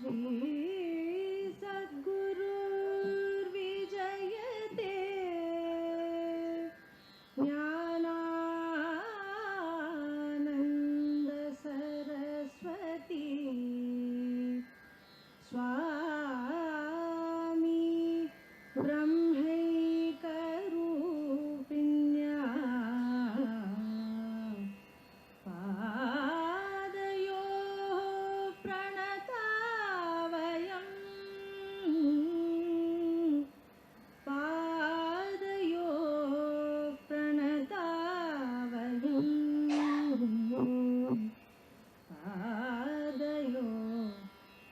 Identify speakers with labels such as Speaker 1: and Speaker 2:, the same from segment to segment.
Speaker 1: श्री सद्गुरुर्विजयते ज्ञानानंद सरस्वती स्वामी ब्रह्मैकरूपिण्या पादयोः प्रणतावयम् पादयोः प्रणतावयम् पादयोः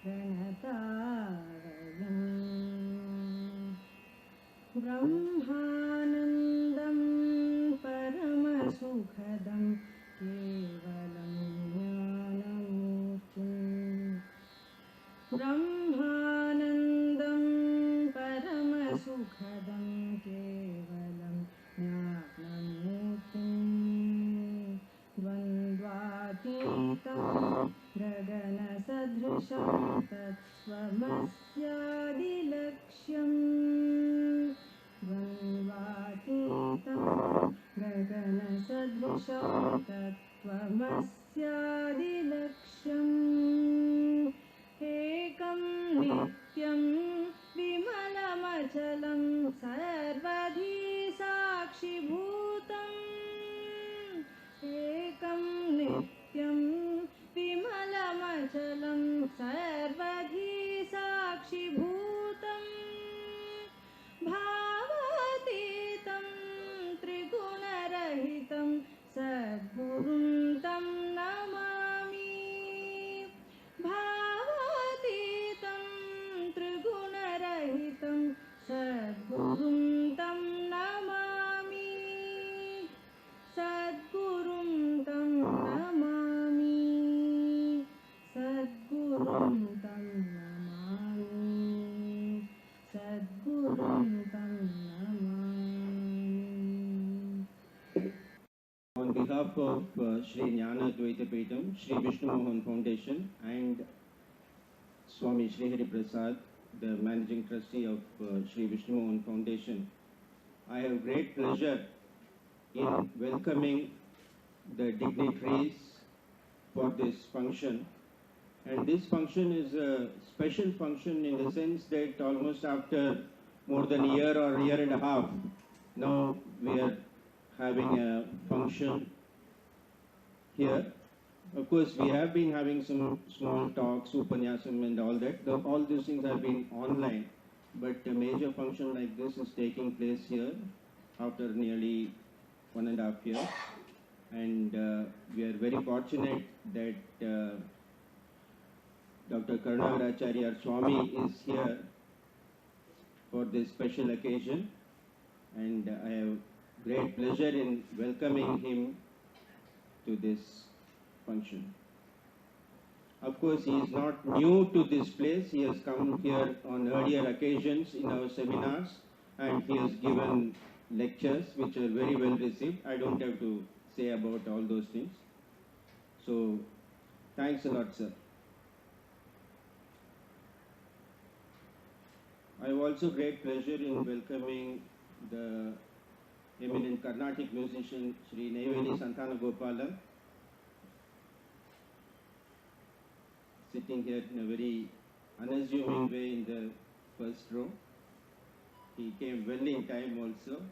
Speaker 1: प्रणतावयम् ब्रह्मानन्दं परमसुखदं केवलं ज्ञानमूर्तिम् ब्रह्मानन्दं परमसुखदं केवलं ज्ञानमूर्तिम् द्वन्द्वातीतं गगनसदृशं तत्त्वमस्यादिलक्ष्यम् द्वन्द्वातीतं गगनसदृशं तत्त्वमस्यादिलक्ष्यम् एकं नित्यं विमलमचलं सर्वधी साक्षिभूतम् एकं नित्यं विमलमचलं सर्वधी साक्षिभूतम् भावातीतं त्रिगुणरहितं सद्गुरुं तं नमामि भावातीतं त्रिगुणरहितं सद्गुरुं तं नमामि सद्गुरुं तं नमामि सद्गुरुं तं नमामि सद्गुरुं तं Namami.
Speaker 2: On behalf of Sri Jnana Advaita Peetham, Sri Vishnu Mohan Foundation and Swami Sri Hari Prasad, the Managing Trustee of Sri Vishnu Mohan Foundation, I have great pleasure in welcoming the dignitaries for this function. And this function is a special function in the sense that almost after more than a year or a year and a half, now we are having a function here. Of course, we have been having some small talks, upanyasam and all that. All these things have been online, but a major function like this is taking place here after nearly 1.5 years. And we are very fortunate that Dr. Karunagaracharya Swami is here for this special occasion, and I have great pleasure in welcoming him to this function. Of course, he is not new to this place. He has come here on earlier occasions in our seminars, and he has given lectures which are very well received. I don't have to say about all those things. So, thanks a lot, sir. I have also great pleasure in welcoming the eminent Carnatic musician Sri Neyveli Santana Gopala, sitting here in a very unassuming way in the first row. He came well in time also.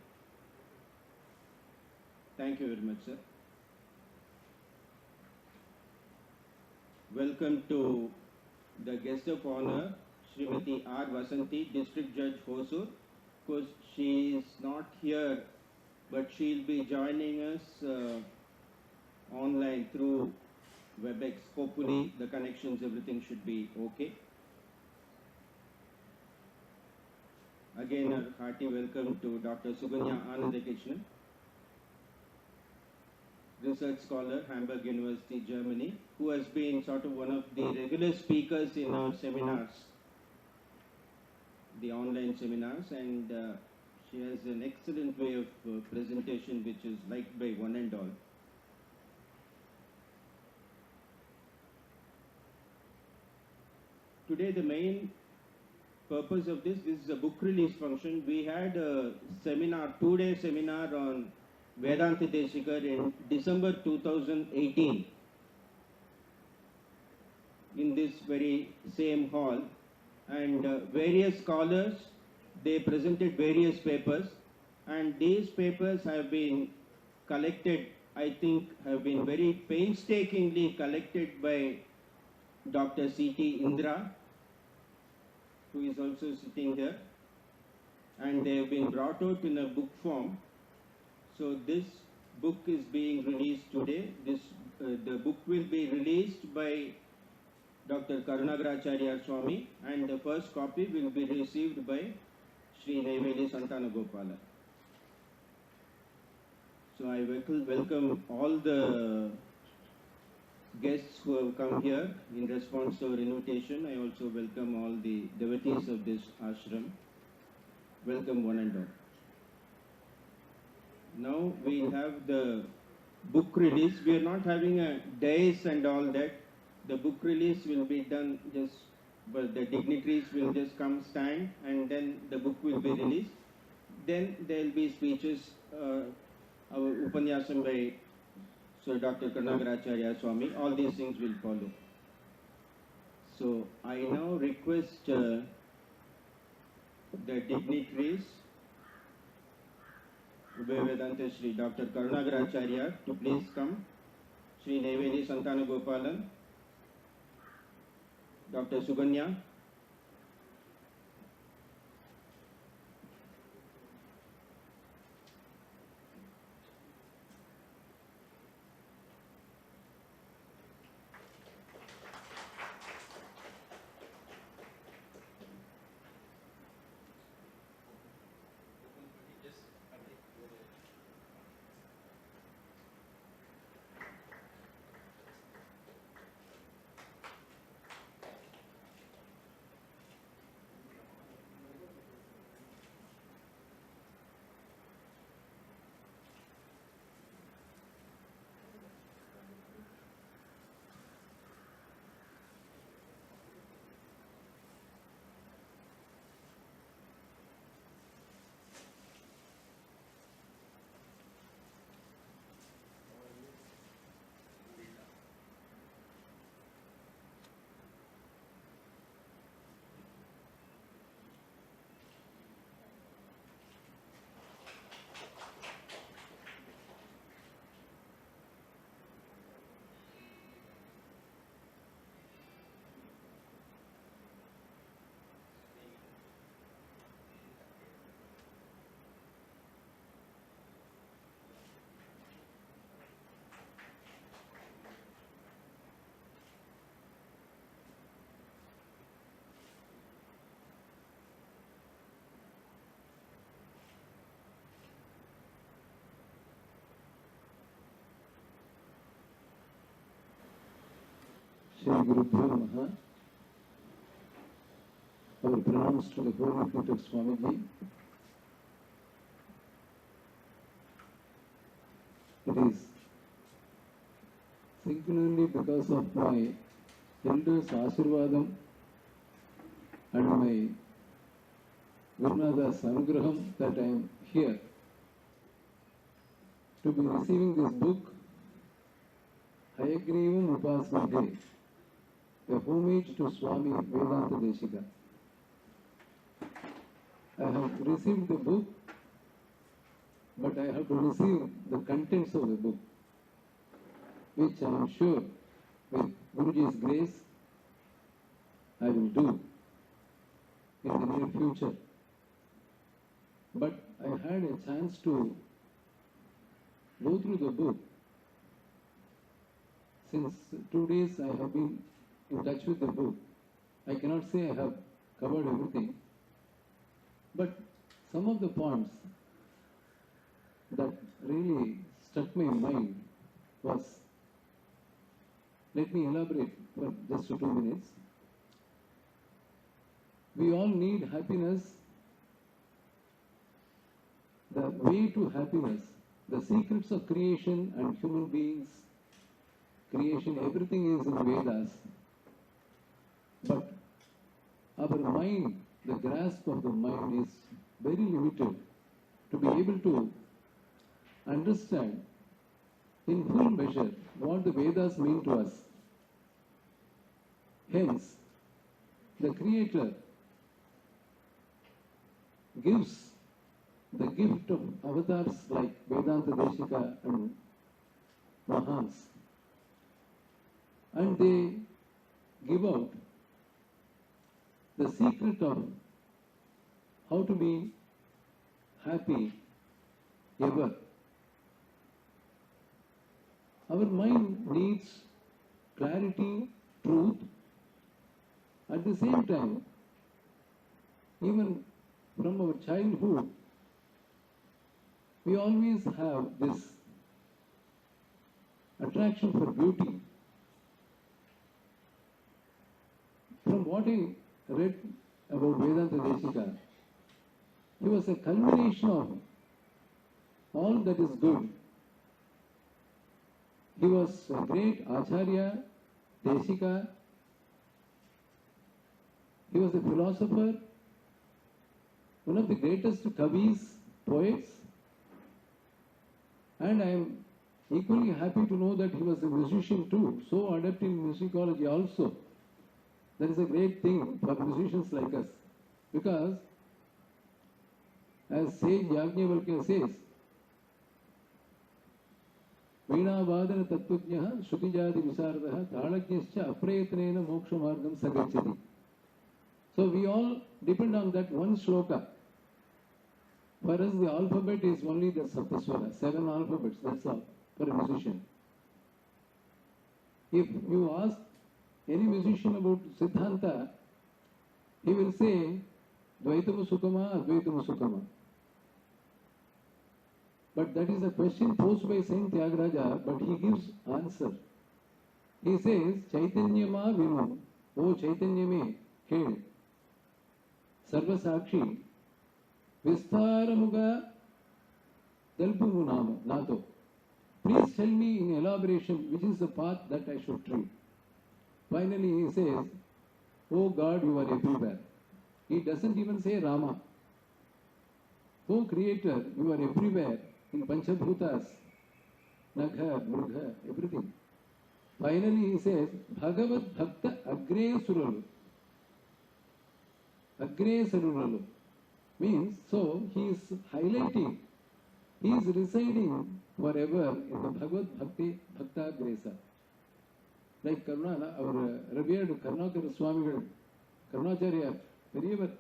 Speaker 2: Thank you very much, sir. Welcome to the guest of honor, Srimati R. Vasanti, District Judge Hosur. Of course, she is not here, but she'll be joining us online through WebEx. Hopefully, the connections, everything should be okay. Again, a hearty welcome to Dr. Suganya Anandakrishnan, research scholar, Hamburg University, Germany, who has been sort of one of the regular speakers in our seminars, the online seminars, and she has an excellent way of presentation which is liked by one and all. today the main purpose of this is a book release function. We had a seminar, 2-day seminar on Vedanta Deshika in December 2018 in this very same hall, and various scholars, they presented various papers, and these papers have been collected, I think have been very painstakingly collected by Dr. C.T. Indra, who is also sitting here, and they have been brought out in a book form. So this book is being released today. The book will be released by Dr. Karunagaracharya Swami, and the first copy will be received by Sri Neyveli Santanagopala. So I welcome all the guests who have come here in response to our invitation. I also welcome all the devotees of this ashram. Welcome one and all. Now we have the book release. We are not having a days and all that. The book release will be done just, but the dignitaries will just come stand, and then the book will be released. Then there will be speeches, our Upanyasam by Sir Dr. Karunagaracharya Swami. All these things will follow. So I now request the dignitaries, Vedanta Sri Dr. Karunagaracharya, to please come. Sri Neyveli Santanagopalan, Dr. Suganya,
Speaker 3: Shri Guru Namaha. Our pronouns to the Holy Feet of Swamiji. It is singularly because of my elders' Ashirvadam and my Gurunada's Anugraham that I am here to be receiving this book, Hayagrivam Upasmate, a homage to Swami Vedanta Deshika. I have received the book, but I have to receive the contents of the book, which I am sure, with Guruji's grace, I will do in the near future. But I had a chance to go through the book. Since 2 days I have been in touch with the book. I cannot say I have covered everything, but some of the points that really struck my mind was, let me elaborate for just 2 minutes. We all need happiness. The way to happiness, the secrets of creation and human beings, creation, everything is in Vedas. But our mind, the grasp of the mind is very limited to be able to understand in full measure what the Vedas mean to us. Hence, the Creator gives the gift of avatars like Vedanta Deshika and Mahans, and they give out the secret of how to be happy ever. Our mind needs clarity, truth. At the same time, even from our childhood, we always have this attraction for beauty. From what I read about Vedanta Deshika, he was a culmination of all that is good. He was a great Acharya, Deshika. He was a philosopher, one of the greatest Kavis, poets, and I am equally happy to know that he was a musician too, so adept in musicology also. That is a great thing for musicians like us, because as sage Yajnavalkya says, Veena Vadana Tattvajnaha Shrutijadi Visaradaha Dhalajnyascha Aprayatnena Moksha Margam Sagachati. So we all depend on that one shloka. For us the alphabet is only the Saptaswara, 7 alphabets, that's all for a musician. If you ask any musician about Siddhanta, he will say Dvaitama Sukama, Advaitama Sukama. But that is a question posed by Saint Tyagaraja, but he gives answer. He says, Chaitanyama Vinu, O Chaitanyame, Keel, Sarva Sakshi, Vistaramuga Dalpumunama, Nato. Please tell me in elaboration which is the path that I should tread. Finally he says, Oh God, you are everywhere. He doesn't even say Rama. Oh Creator, you are everywhere in Panchabhutas, Nagha, Murgha, everything. Finally he says, Bhagavad Bhakta Agre Suralu. Agre Saruralu means, so he is highlighting, he is residing forever in the Bhagavad Bhakti Bhakta Gresa. Like Karuna, our revered Karnakara Swamigal, Karnacharya, wherever.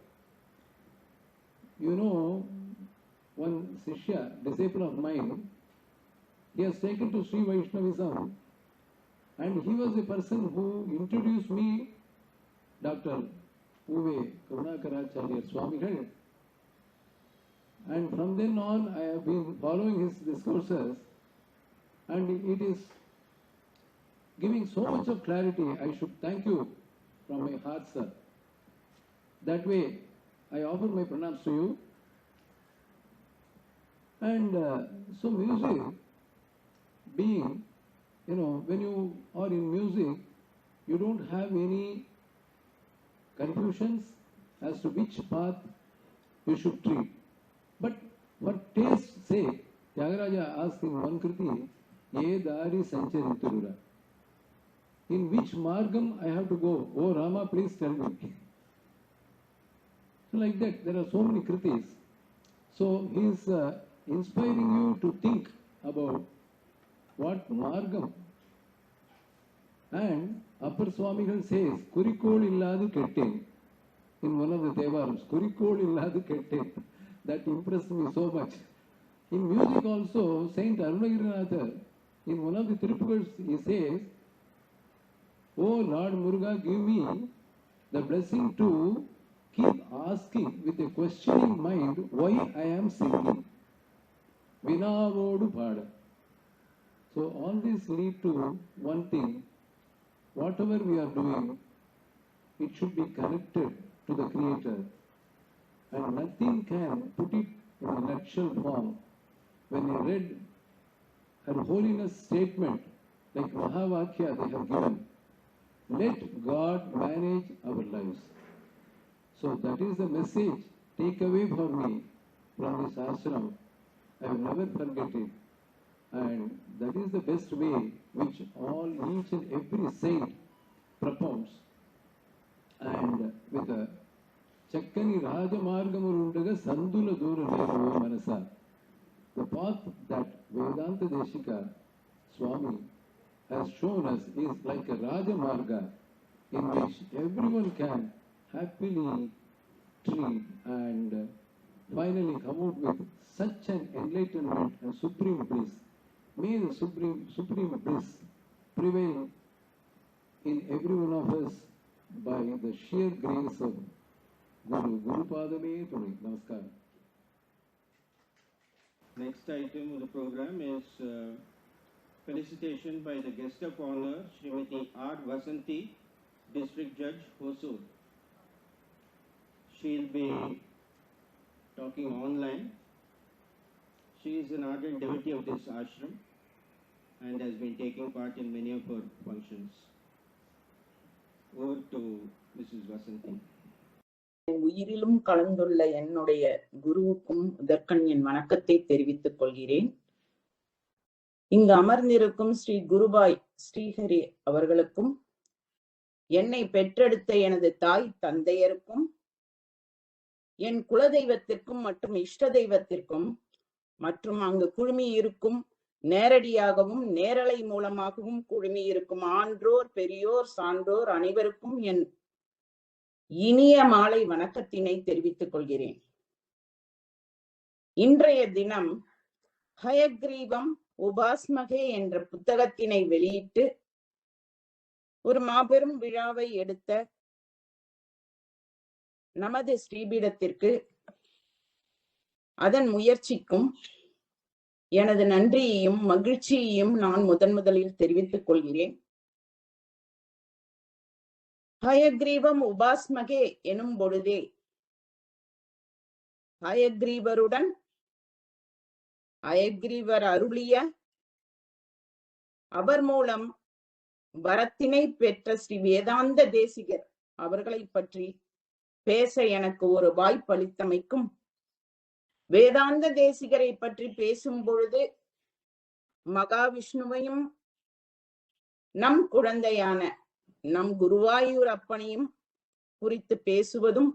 Speaker 3: You know, one Sishya, disciple of mine, he has taken to Sri Vaishnavism, and he was the person who introduced me, Dr. Uve Karunakaracharya Swamigal. And from then on, I have been following his discourses, and it is giving so much of clarity. I should thank you from my heart, sir. That way, I offer my pranams to you. And so music being, you know, when you are in music, you don't have any confusions as to which path you should treat. But for taste's sake, Tyagaraja asked in one kriti, Ye dari sanchariturura. In which margam I have to go? Oh Rama, please tell me. So like that, there are so many kritis. So he is inspiring you to think about what margam. And Appar Swamigal says, Kurikol illadu ketten. In one of the Devarams, Kurikol illadu ketten. That impressed me so much. In music also, Saint Arunagirinatha, in one of the Tirupagals, he says, Oh Lord Muruga, give me the blessing to keep asking with a questioning mind why I am singing. Vinavodu Pada. So all this lead to one thing. Whatever we are doing, it should be connected to the Creator. And nothing can put it in a nutshell form. When I read Her Holiness statement, like Mahavakya they have given, let God manage our lives. So that is the message. Take away for me from this ashram. I will never forget it. And that is the best way which each and every saint propounds. And with a Chakkani Rajamargamurudaga Sandula Dura Neru Manasa. The path that Vedanta Deshika Swami has shown us is like a Rajamarga in which everyone can happily treat and finally come out with such an enlightenment and supreme bliss. May the supreme bliss prevail in every one of us by the sheer grace of Guru Padame Tuni. Namaskar.
Speaker 2: Next item of the program is felicitation by the guest of honor, Srimati R. Vasanti, District Judge, Hosur. She'll be talking online. She is an ardent devotee of this ashram and has been taking part in many of her functions. Over to Mrs. Vasanti.
Speaker 4: உயிரிலும் கலந்துள்ள என்னுடைய குருவுக்கும் இதற்கண் என் வணக்கத்தை தெரிவித்துக் கொள்கிறேன். இங்கு அமர்ந்திருக்கும் ஸ்ரீ குருபாய் ஸ்ரீஹரி அவர்களுக்கும், என்னை பெற்றெடுத்த எனது தாய் தந்தையருக்கும், என் குலதெய்வத்திற்கும் மற்றும் இஷ்ட தெய்வத்திற்கும், மற்றும் அங்கு குழுமி இருக்கும் நேரடியாகவும் நேரலை மூலமாகவும் குழுமி இருக்கும் ஆன்றோர் பெரியோர் சான்றோர் அனைவருக்கும் என் இனிய மாலை வணக்கத்தினை தெரிவித்துக் கொள்கிறேன். இன்றைய தினம் ஹயக்ரீவம் உபாஸ்மகே என்ற புத்தகத்தினை வெளியிட்டு ஒரு மாபெரும் விழாவை எடுத்த நமது ஸ்ரீபீடத்திற்கு, அதன் முயற்சிக்கும் எனது நன்றியையும் மகிழ்ச்சியையும் நான் முதலில் தெரிவித்துக் கொள்கிறேன். ஹயக்ரீவம் உபாஸ்மகே எனும் பொழுதே ஹயக்ரீவருடன் ஹயக்ரீவர் அருளிய அவர் மூலம் வரத்தினை பெற்ற ஸ்ரீ வேதாந்த தேசிகர் அவர்களை பற்றி பேச எனக்கு ஒரு வாய்ப்பளித்தமைக்கும், வேதாந்த தேசிகரை பற்றி பேசும் பொழுது மகாவிஷ்ணுவையும் நம் குழந்தையான நம் குருவாயூர் அப்பனையும் குறித்து பேசுவதும்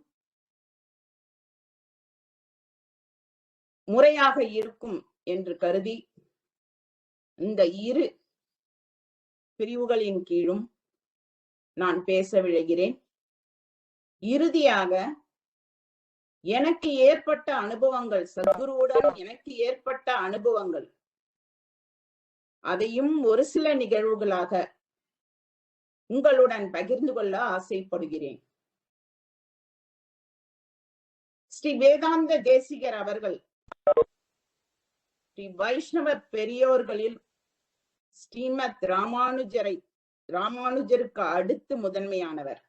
Speaker 4: முறையாக இருக்கும் என்று கருதி இந்த இரு பிரிவுகளின் கீழும் நான் பேச விழைகிறேன். இறுதியாக எனக்கு ஏற்பட்ட அனுபவங்கள், சத்குருவுடன் எனக்கு ஏற்பட்ட அனுபவங்கள், அதையும் ஒரு சில நிகழ்வுகளாக உங்களுடன் பகிர்ந்து கொள்ள ஆசைப்படுகிறேன். ஸ்ரீ வேதாந்த தேசிகர் அவர்கள் ஸ்ரீ வைஷ்ணவ பெரியோர்களில் ஸ்ரீமத் ராமானுஜருக்கு அடுத்து முதன்மையானவர்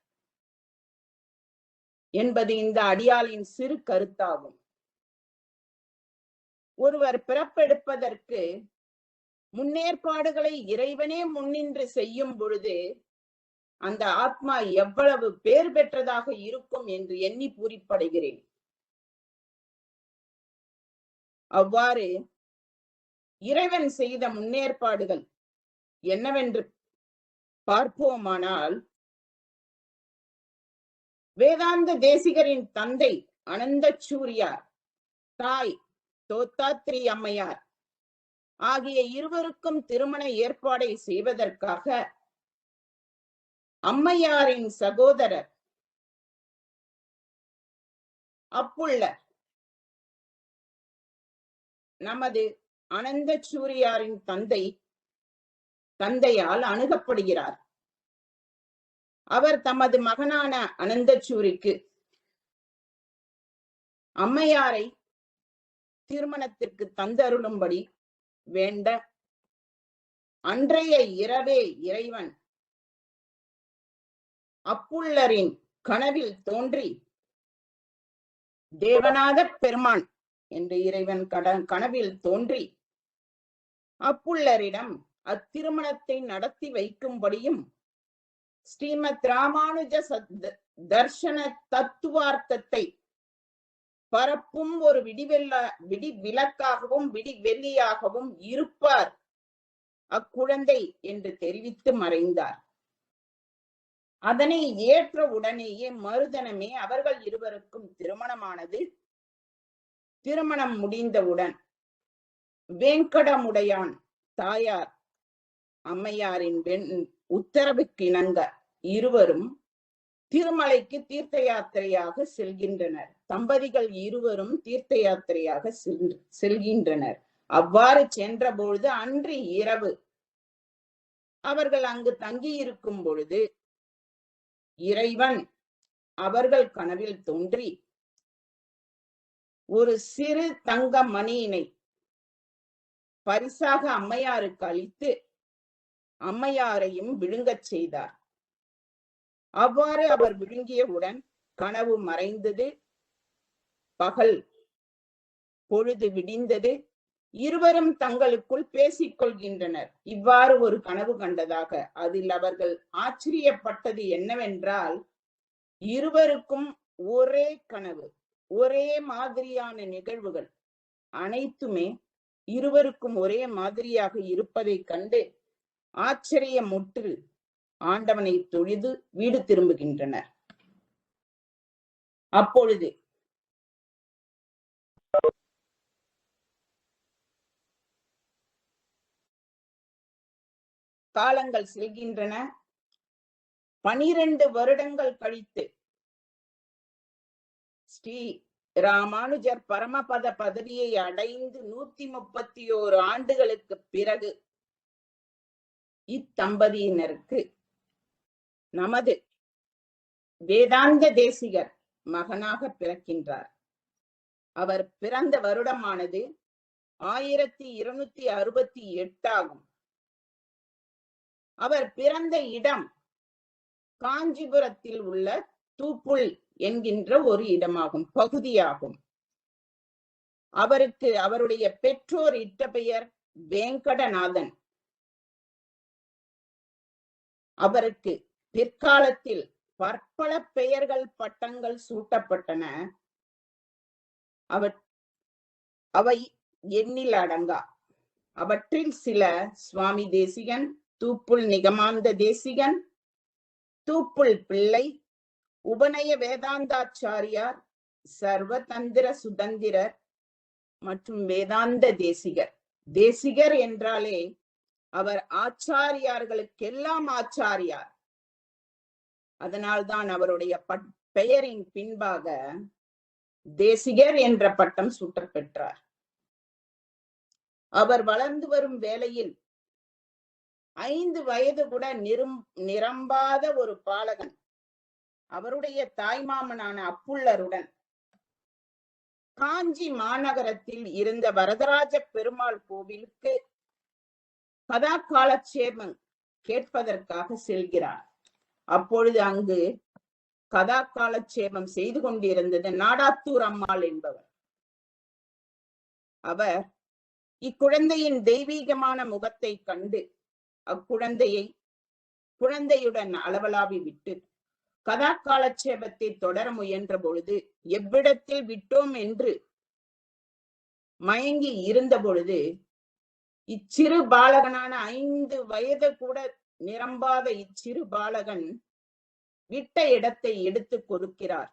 Speaker 4: என்பது இந்த அடியாளின் சிறு கருத்தாகும். ஒருவர் பிறப்பெடுப்பதற்கு முன்னேற்பாடுகளை இறைவனே முன்னின்று செய்யும் பொழுது அந்த ஆத்மா எவ்வளவு பேர் பெற்றதாக இருக்கும் என்று எண்ணி பூரிப்படைகிறேன். அவ்வாறு இறைவன் செய்த முன்னேற்பாடுகள் என்னவென்று பார்ப்போமானால், வேதாந்த தேசிகரின் தந்தை அனந்தசூரியார், தாய் தோத்தாத்ரி அம்மையார் ஆகிய இருவருக்கும் திருமண ஏற்பாடை செய்வதற்காக அம்மையாரின் சகோதரர் அப்புள்ள நமது அனந்தசூரியாரின் தந்தையால் அணுகப்படுகிறார். அவர் தமது மகனான அனந்தசூரிக்கு அம்மையாரை திருமணத்திற்கு தந்தருளும்படி வேண்ட, அன்றைய இரவே இறைவன் அப்புள்ளரின் கனவில் தோன்றி, தேவநாத பெருமான் என்று இறைவன் கனவில் தோன்றி அப்புள்ளரிடம் அத்திருமணத்தை நடத்தி வைக்கும்படியும் ஸ்ரீமத் ராமானுஜ தர்ஷன தத்துவார்த்தத்தை பரப்பும் ஒரு விளக்காகவும் வெள்ளியாகவும் இருப்பார் அக்குழந்தை என்று தெரிவித்து மறைந்தார். அதனை ஏற்ற உடனேயே மறுதனமே அவர்கள் இருவருக்கும் திருமணமானது. திருமணம் முடிந்தவுடன் வேங்கடமுடையான் தாயார் அம்மையாரின் உத்தரவுக்கு இணங்க இருவரும் திருமலைக்கு தீர்த்த யாத்திரையாக செல்கின்றனர். தம்பதிகள் இருவரும் தீர்த்த யாத்திரையாக செல்கின்றனர். அவ்வாறு சென்றபொழுது அன்று இரவு அவர்கள் அங்கு தங்கி இருக்கும் பொழுது இறைவன் அவர்கள் கனவில் தோன்றி ஒரு சிறு தங்க மணியினை பரிசாக அம்மையாருக்கு அளித்து அம்மையாரையும் விழுங்கச் செய்தார். அவ்வாறு அவர் விழுங்கியவுடன் கனவு மறைந்தது. பகல் பொழுது விடிந்தது. இருவரும் தங்களுக்குள் பேசிக் கொள்கின்றனர். இவ்வாறு ஒரு கனவு கண்டதாக. அதில் அவர்கள் ஆச்சரியப்பட்டது என்னவென்றால், இருவருக்கும் ஒரே கனவு, ஒரே மாதிரியான நிகழ்வுகள் அனைத்துமே இருவருக்கும் ஒரே மாதிரியாக இருப்பதை கண்டு ஆச்சரியமுற்று ஆண்டவனை தொழுது வீடு திரும்புகின்றனர். அப்பொழுது காலங்கள் செல்கின்றன. 12 வருடங்கள் கழித்து ஸ்ரீ ராமானுஜர் பரமபத பதவியை அடைந்து 131 ஆண்டுகளுக்கு பிறகு இத்தம்பதியினருக்கு நமது வேதாந்த தேசிகர் மகனாக பிறக்கின்றார். அவர் பிறந்த வருடமானது 1268 ஆகும். அவர் பிறந்த இடம் காஞ்சிபுரத்தில் உள்ள தூப்புள் என்கின்ற ஒரு இடமாகும், பகுதியாகும். அவருக்கு அவருடைய பெற்றோர் இட்ட பெயர் வேங்கடநாதன். அவருக்கு பிற்காலத்தில் பற்பல பெயர்கள் பட்டங்கள் சூட்டப்பட்டன. அவை எண்ணில் அடங்கா. அவற்றில் சில சுவாமி தேசிகன், தூப்புள் நிகமாந்த தேசிகன், தூப்புள் பிள்ளை, உபநய வேதாந்தாச்சாரியார், சர்வதந்திர சுதந்திரர் மற்றும் வேதாந்த தேசிகர். தேசிகர் என்றாலே அவர் ஆச்சாரியார்களுக்கெல்லாம் ஆச்சாரியார். அதனால்தான் அவருடைய பெயரின் பின்பாக தேசிகர் என்ற பட்டம் சூட்டப் பெற்றார். அவர் வளர்ந்து வரும் வேளையில் 5 வயது கூட நிரம்பாத ஒரு பாலகன் அவருடைய தாய்மாமனான அப்புள்ளருடன் காஞ்சி மாநகரத்தில் இருந்த வரதராஜ பெருமாள் கோவிலுக்கு கதா காலட்சேபம் கேட்பதற்காக செல்கிறார். அப்பொழுது அங்கு கதா காலட்சேபம் செய்து கொண்டிருந்தது நாடாத்தூர் அம்மாள் என்பவர். அவர் இக்குழந்தையின் தெய்வீகமான முகத்தை கண்டு குழந்தையுடன் அளவலாவி விட்டு கதா காலட்சேபத்தை தொடர முயன்ற பொழுது எவ்விடத்தில் விட்டோம் என்று மயங்கி இருந்த பொழுது இச்சிறு பாலகனான 5 வயது கூட நிரம்பாத இச்சிறு பாலகன் விட்ட இடத்தை எடுத்து கொடுக்கிறார்.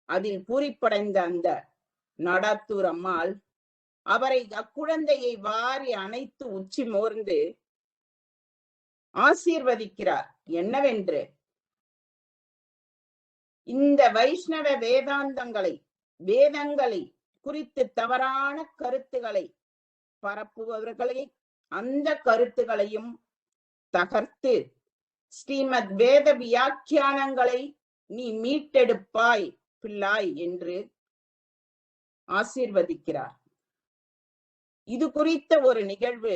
Speaker 4: அதில் பூரிப்படைந்த அந்த நாடாத்தூர் அம்மாள் அவரை அக்குழந்தையை வாரி அணைத்து உச்சி மோர்ந்து ஆசீர்வதிக்கிறார். என்னவென்று, இந்த வைஷ்ணவ வேதங்களை குறித்து தவறான கருத்துக்களை பரப்புபவர்களை அந்த கருத்துகளையும் தகர்த்து ஸ்ரீமத் வேத வியாக்கியானங்களை நீ மீட்டெடுப்பாய் பிள்ளாய் என்று ஆசீர்வதிக்கிறார். இது குறித்த ஒரு நிகழ்வு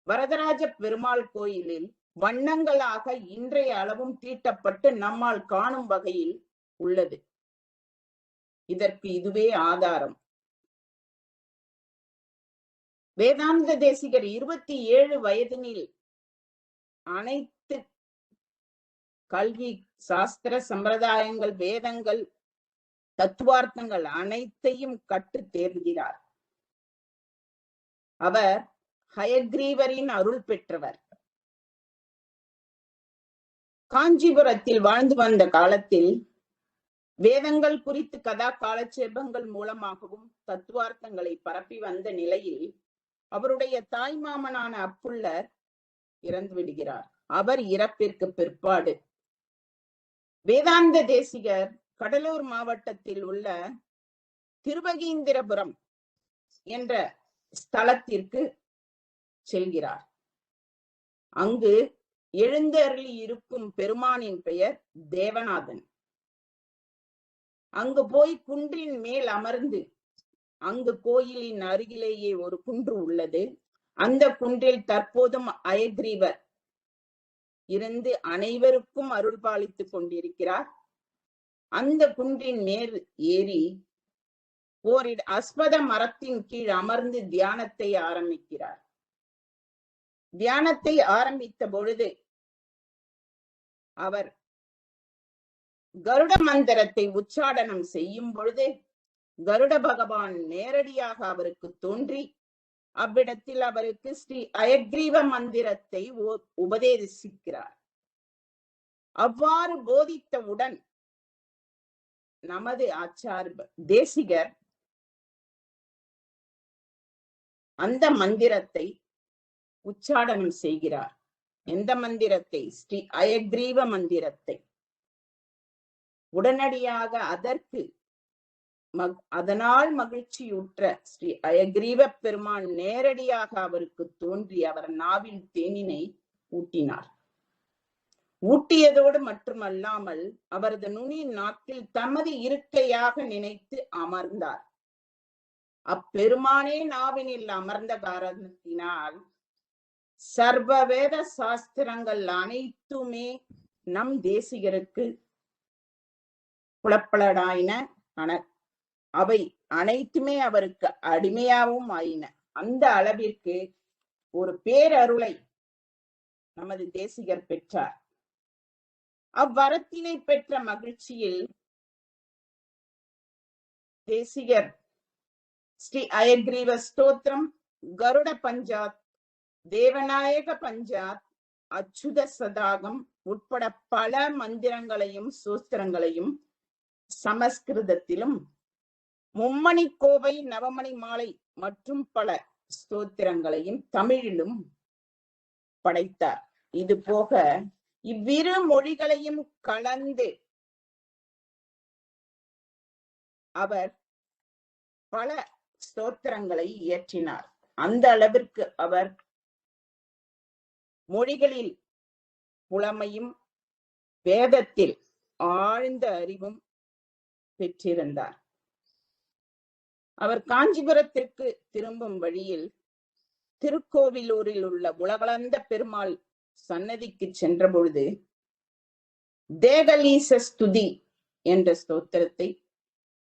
Speaker 4: வரதராஜ பெருமாள் கோயிலில் வண்ணங்களாக இன்றைய அளவும் தீட்டப்பட்டு நம்மால் காணும் வகையில் உள்ளது. இதற்கு இதுவே ஆதாரம். வேதாந்த தேசிகர் 27 வயதினில் அனைத்து கல்வி, சாஸ்திர சம்பிரதாயங்கள், வேதங்கள், தத்துவார்த்தங்கள் அனைத்தையும் கற்று தேர்கிறார். அவர் ஹயக்ரீவரின் அருள் பெற்றவர். காஞ்சிபுரத்தில் வாழ்ந்து வந்த காலத்தில் வேதங்கள் குறித்து கதா காலட்சேபங்கள் மூலமாகவும் தத்துவார்த்தங்களை பரப்பி வந்த நிலையில் அவருடைய தாய் மாமனான அப்புள்ளர் இறந்து விடுகிறார். அவர் இறப்பிற்கு பிற்பாடு வேதாந்த தேசிகர் கடலூர் மாவட்டத்தில் உள்ள திருவகீந்திரபுரம் என்ற ஸ்தலத்திற்கு செல்கிறார். அங்கு எழுந்தருளி இருக்கும் பெருமானின் பெயர் தேவநாதன். அங்கு போய் குன்றின் மேல் அமர்ந்து, அங்கு கோயிலின் அருகிலேயே ஒரு குன்று உள்ளது. அந்த குன்றில் தற்போதும் அயக்ரீவர் இருந்து அனைவருக்கும் அருள் பாலித்துக் கொண்டிருக்கிறார். அந்த குன்றின் மேல் ஏறி ஓரிட அஸ்வத மரத்தின் கீழ் அமர்ந்து தியானத்தை ஆரம்பிக்கிறார். தியானத்தை ஆரம்பித்த பொழுது அவர் கருட மந்திரத்தை உச்சாடனம் செய்யும் பொழுது கருட பகவான் நேரடியாக அவருக்கு தோன்றி அவ்விடத்தில் அவருக்கு ஸ்ரீ அயக்ரீவ மந்திரத்தை உபதேசிக்கிறார். அவ்வாறு போதித்தவுடன் நமது ஆச்சார்ய தேசிகர் அந்த மந்திரத்தை உச்சாடனம் செய்கிறார். எந்த மந்திரத்தை? ஸ்ரீ அயக்ரீவ மந்திரத்தை. உடனடியாக அதனால் மகிழ்ச்சியுற்ற ஸ்ரீ அயக்ரீவ பெருமான் நேரடியாக அவருக்கு தோன்றி அவர் நாவில் தேனினை ஊட்டினார். ஊட்டியதோடு மட்டுமல்லாமல் அவரது நுனி நாட்டில் தமது இருக்கையாக நினைத்து அமர்ந்தார். அப்பெருமானே நாவினில் அமர்ந்த காரணத்தினால் சர்வ வேத சாஸ்திரங்கள் அனைத்துமே நம் தேசிகருக்கு புலப்படாயின. அவை அனைத்துமே அவருக்கு அடிமையாகவும் ஆயின. அந்த அளவிற்கு ஒரு பேரருளை நமது தேசிகர் பெற்றார். அவ்வரத்தினை பெற்ற மகிழ்ச்சியில் தேசிகர் ஸ்ரீ அயக்ரீவ ஸ்தோத்திரம், கருட பஞ்சாத், தேவநாயக பஞ்சாத், அச்சுத சதாகம் உட்பட பல மந்திரங்களையும் சூஸ்திரங்களையும் சமஸ்கிருதத்திலும், மும்மணி கோவை, நவமணி மாலை மற்றும் பல ஸ்தோத்திரங்களையும் தமிழிலும் படைத்தார். இது போக இவ்விரு மொழிகளையும் கலந்து அவர் பல ஸ்தோத்திரங்களை இயற்றினார். அந்த அளவிற்கு அவர் மொழிகளில் புலமையும் வேதத்தில் ஆழ்ந்த அறிவும் பெற்றிருந்தார். அவர் காஞ்சிபுரத்திற்கு திரும்பும் வழியில் திருக்கோவிலூரில் உள்ள உலகளந்த பெருமாள் சன்னதிக்கு சென்ற பொழுது தேகலீச ஸ்துதி என்ற ஸ்தோத்திரத்தை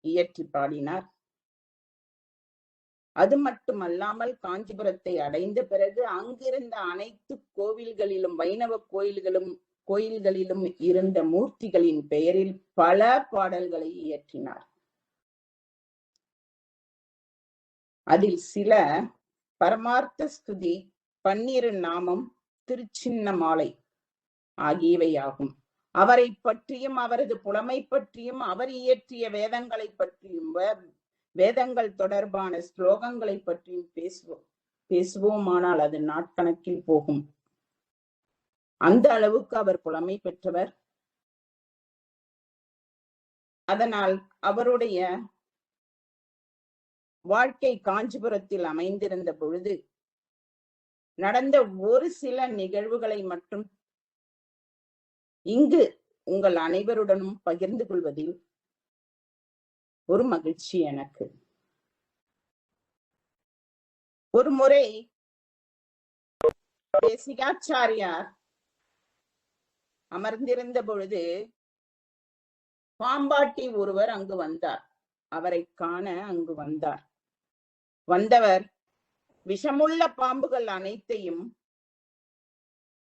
Speaker 4: இயற்றி பாடினார். அது மட்டுமல்லாமல் காஞ்சிபுரத்தை அடைந்த பிறகு அங்கிருந்த அனைத்து கோவில்களிலும், வைணவ கோயில்களிலும் இருந்த மூர்த்திகளின் பெயரில் பல பாடல்களை இயற்றினார். அதில் சில பரமார்த்த ஸ்துதி, பன்னிரு நாமம், திருச்சின்ன மாலை ஆகியவையாகும். அவரை பற்றியும் அவரது புலமை பற்றியும் அவர் இயற்றிய வேதங்களை பற்றியும் வேதங்கள் தொடர்பான ஸ்லோகங்களை பற்றியும் பேசுவோமானால் அது நாட்கணக்கில் போகும். அந்த அளவுக்கு அவர் புலமை பெற்றவர். அதனால் அவருடைய வாழ்க்கை காஞ்சிபுரத்தில் அமைந்திருந்த பொழுது நடந்த ஒரு சில நிகழ்வுகளை மட்டும் இங்கு உங்கள் அனைவருடனும் பகிர்ந்து கொள்வதில் ஒரு மகிழ்ச்சி எனக்கு. ஒரு முறை தேசிகாச்சாரியார் அமர்ந்திருந்த பொழுது பாம்பாட்டி ஒருவர் அங்கு வந்தார். அவரை காண அங்கு வந்தவர் விஷமுள்ள பாம்புகள் அனைத்தையும்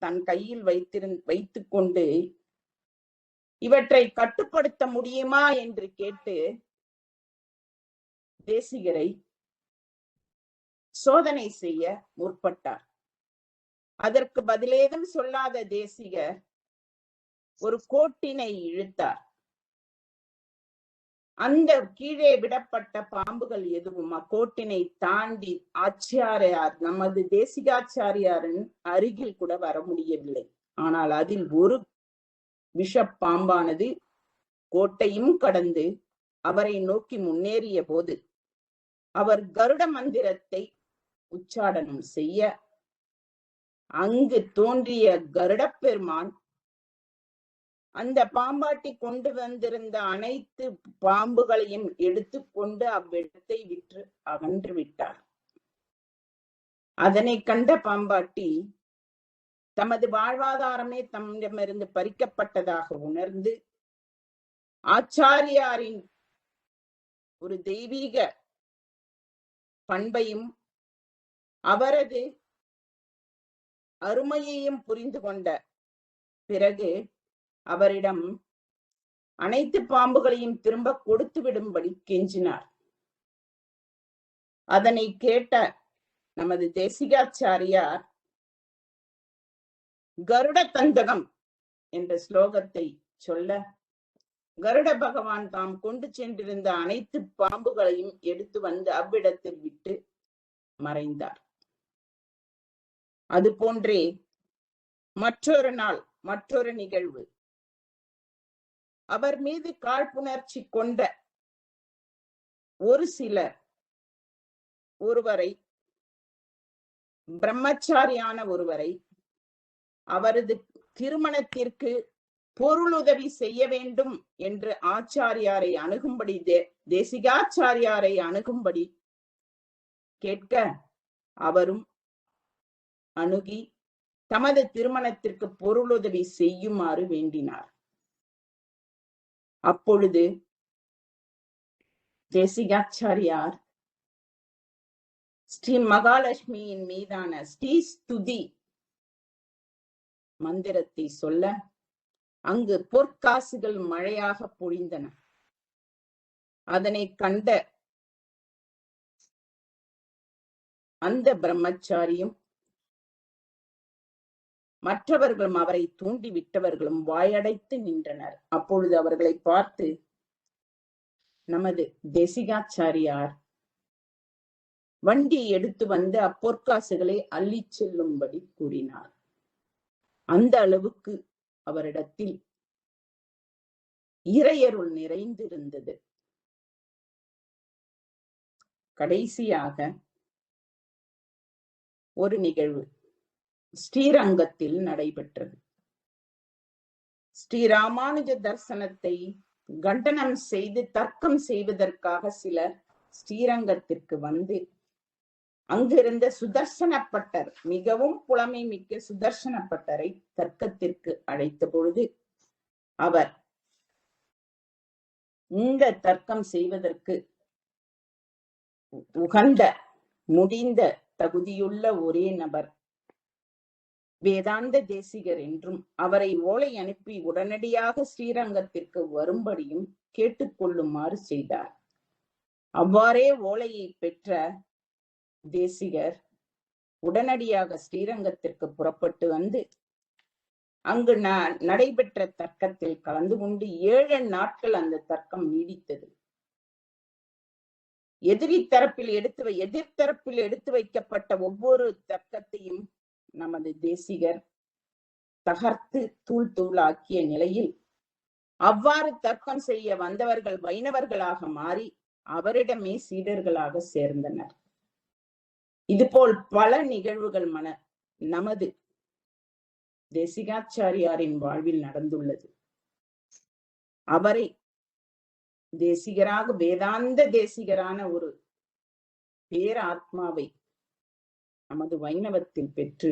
Speaker 4: தன் கையில் வைத்துக் கொண்டு இவற்றை கட்டுப்படுத்த முடியுமா என்று கேட்டு தேசிகரை சோதனை செய்ய முற்பட்டார். அதற்கு பதிலேதும் சொல்லாத தேசிகர் ஒரு கோட்டினை இழுத்தார். அந்த கீழே விடப்பட்ட பாம்புகள் எதுவும் அக்கோட்டினை தாண்டி ஆச்சாரியார் நமது தேசிகாச்சாரியாரின் அருகில் கூட வர முடியவில்லை. ஆனால் அதில் ஒரு விஷப்பாம்பானது கோட்டையும் கடந்து அவரை நோக்கி முன்னேறிய போது அவர் கருட மந்திரத்தை உச்சாடனம் செய்ய அங்கு தோன்றிய கருடப் பெருமான் அந்த பாம்பாட்டி கொண்டு வந்திருந்த அனைத்து பாம்புகளையும் எடுத்துக்கொண்டு அவ்விடத்தை விட்டு அகன்று விட்டார். அதனை கண்ட பாம்பாட்டி தமது வாழ்வாதாரமே தம்மிடமிருந்து பறிக்கப்பட்டதாக உணர்ந்து ஆச்சாரியாரின் ஒரு தெய்வீக பண்பையும் அவரது அருமையையும் புரிந்து கொண்ட பிறகு அவரிடம் அனைத்து பாம்புகளையும் திரும்ப கொடுத்து விடும்படி கெஞ்சினார். அதனை கேட்ட நமது தேசிகாச்சாரியார் கருட தந்தகம் என்ற ஸ்லோகத்தை சொல்ல கருட பகவான் தாம் கொண்டு சென்றிருந்த அனைத்து பாம்புகளையும் எடுத்து வந்து அவ்விடத்தில் விட்டு மறைந்தார். அது போன்றே மற்றொரு நாள் மற்றொரு நிகழ்வு. அவர் மீது காழ்ப்புணர்ச்சி கொண்ட ஒரு சிலர் ஒருவரை, பிரம்மச்சாரியான ஒருவரை அவரது திருமணத்திற்கு பொருளுதவி செய்ய வேண்டும் என்று ஆச்சாரியாரை அணுகும்படி தேசிகாச்சாரியாரை அணுகும்படி கேட்க அவரும் அணுகி தமது திருமணத்திற்கு பொருளுதவி செய்யுமாறு வேண்டினார். அப்பொழுது தேசிகாச்சாரியார் ஸ்ரீ மகாலட்சுமியின் மீதான ஸ்ரீ ஸ்துதி மந்திரத்தை சொல்ல அங்கு பொற்காசுகள் மழையாக பொழிந்தன. அதனை கண்ட அந்த பிரம்மச்சாரியும் மற்றவர்களும் அவரை தூண்டி விட்டவர்களும் வாயடைத்து நின்றனர். அப்பொழுது அவர்களை பார்த்து நமது தேசிகாச்சாரியார் வண்டி எடுத்து வந்து அப்பொற்காசுகளை அள்ளி செல்லும்படி கூறினார். அந்த அளவுக்கு அவரிடத்தில் இறையருள் நிறைந்திருந்தது. கடைசியாக ஒரு நிகழ்வு ஸ்ரீரங்கத்தில் நடைபெற்றது. ஸ்ரீராமானுஜ தரிசனத்தை கண்டனம் செய்து தர்க்கம் செய்வதற்காக சிலர் ஸ்ரீரங்கத்திற்கு வந்து அங்கிருந்த சுதர்சனப்பட்டர், மிகவும் புலமை மிக்க சுதர்சனப்பட்டரை தர்க்கத்திற்கு அழைத்த பொழுது அவர் இந்த தர்க்கம் செய்வதற்கு உகந்த முடிந்த தகுதியுள்ள ஒரே நபர் வேதாந்த தேசிகர் என்றும் அவரை ஓலை அனுப்பி உடனடியாக ஸ்ரீரங்கத்திற்கு வரும்படியும் கேட்டுக்கொள்ளுமாறு செய்தார். அவ்வாறே ஓலையை பெற்ற தேசிகர் உடனடியாக ஸ்ரீரங்கத்திற்கு புறப்பட்டு வந்து அங்கு நடைபெற்ற தர்க்கத்தில் கலந்து கொண்டு 7 நாட்கள் அந்த தர்க்கம் நீடித்தது. எதிர்த்தரப்பில் எடுத்து வைக்கப்பட்ட ஒவ்வொரு தர்க்கத்தையும் நமது தேசிகர் தகர்த்து தூள் தூளாக்கிய நிலையில் அவ்வாறு தர்க்கம் செய்ய வந்தவர்கள் வைணவர்களாக மாறி அவரிடமே சீடர்களாக சேர்ந்தனர். இதுபோல் பல நிகழ்வுகள் நமது தேசிகாச்சாரியாரின் வாழ்வில் நடந்துள்ளது. அவரை தேசிகராக வேதாந்த தேசிகரான ஒரு பேராத்மாவை நமது வைணவத்தில் பெற்று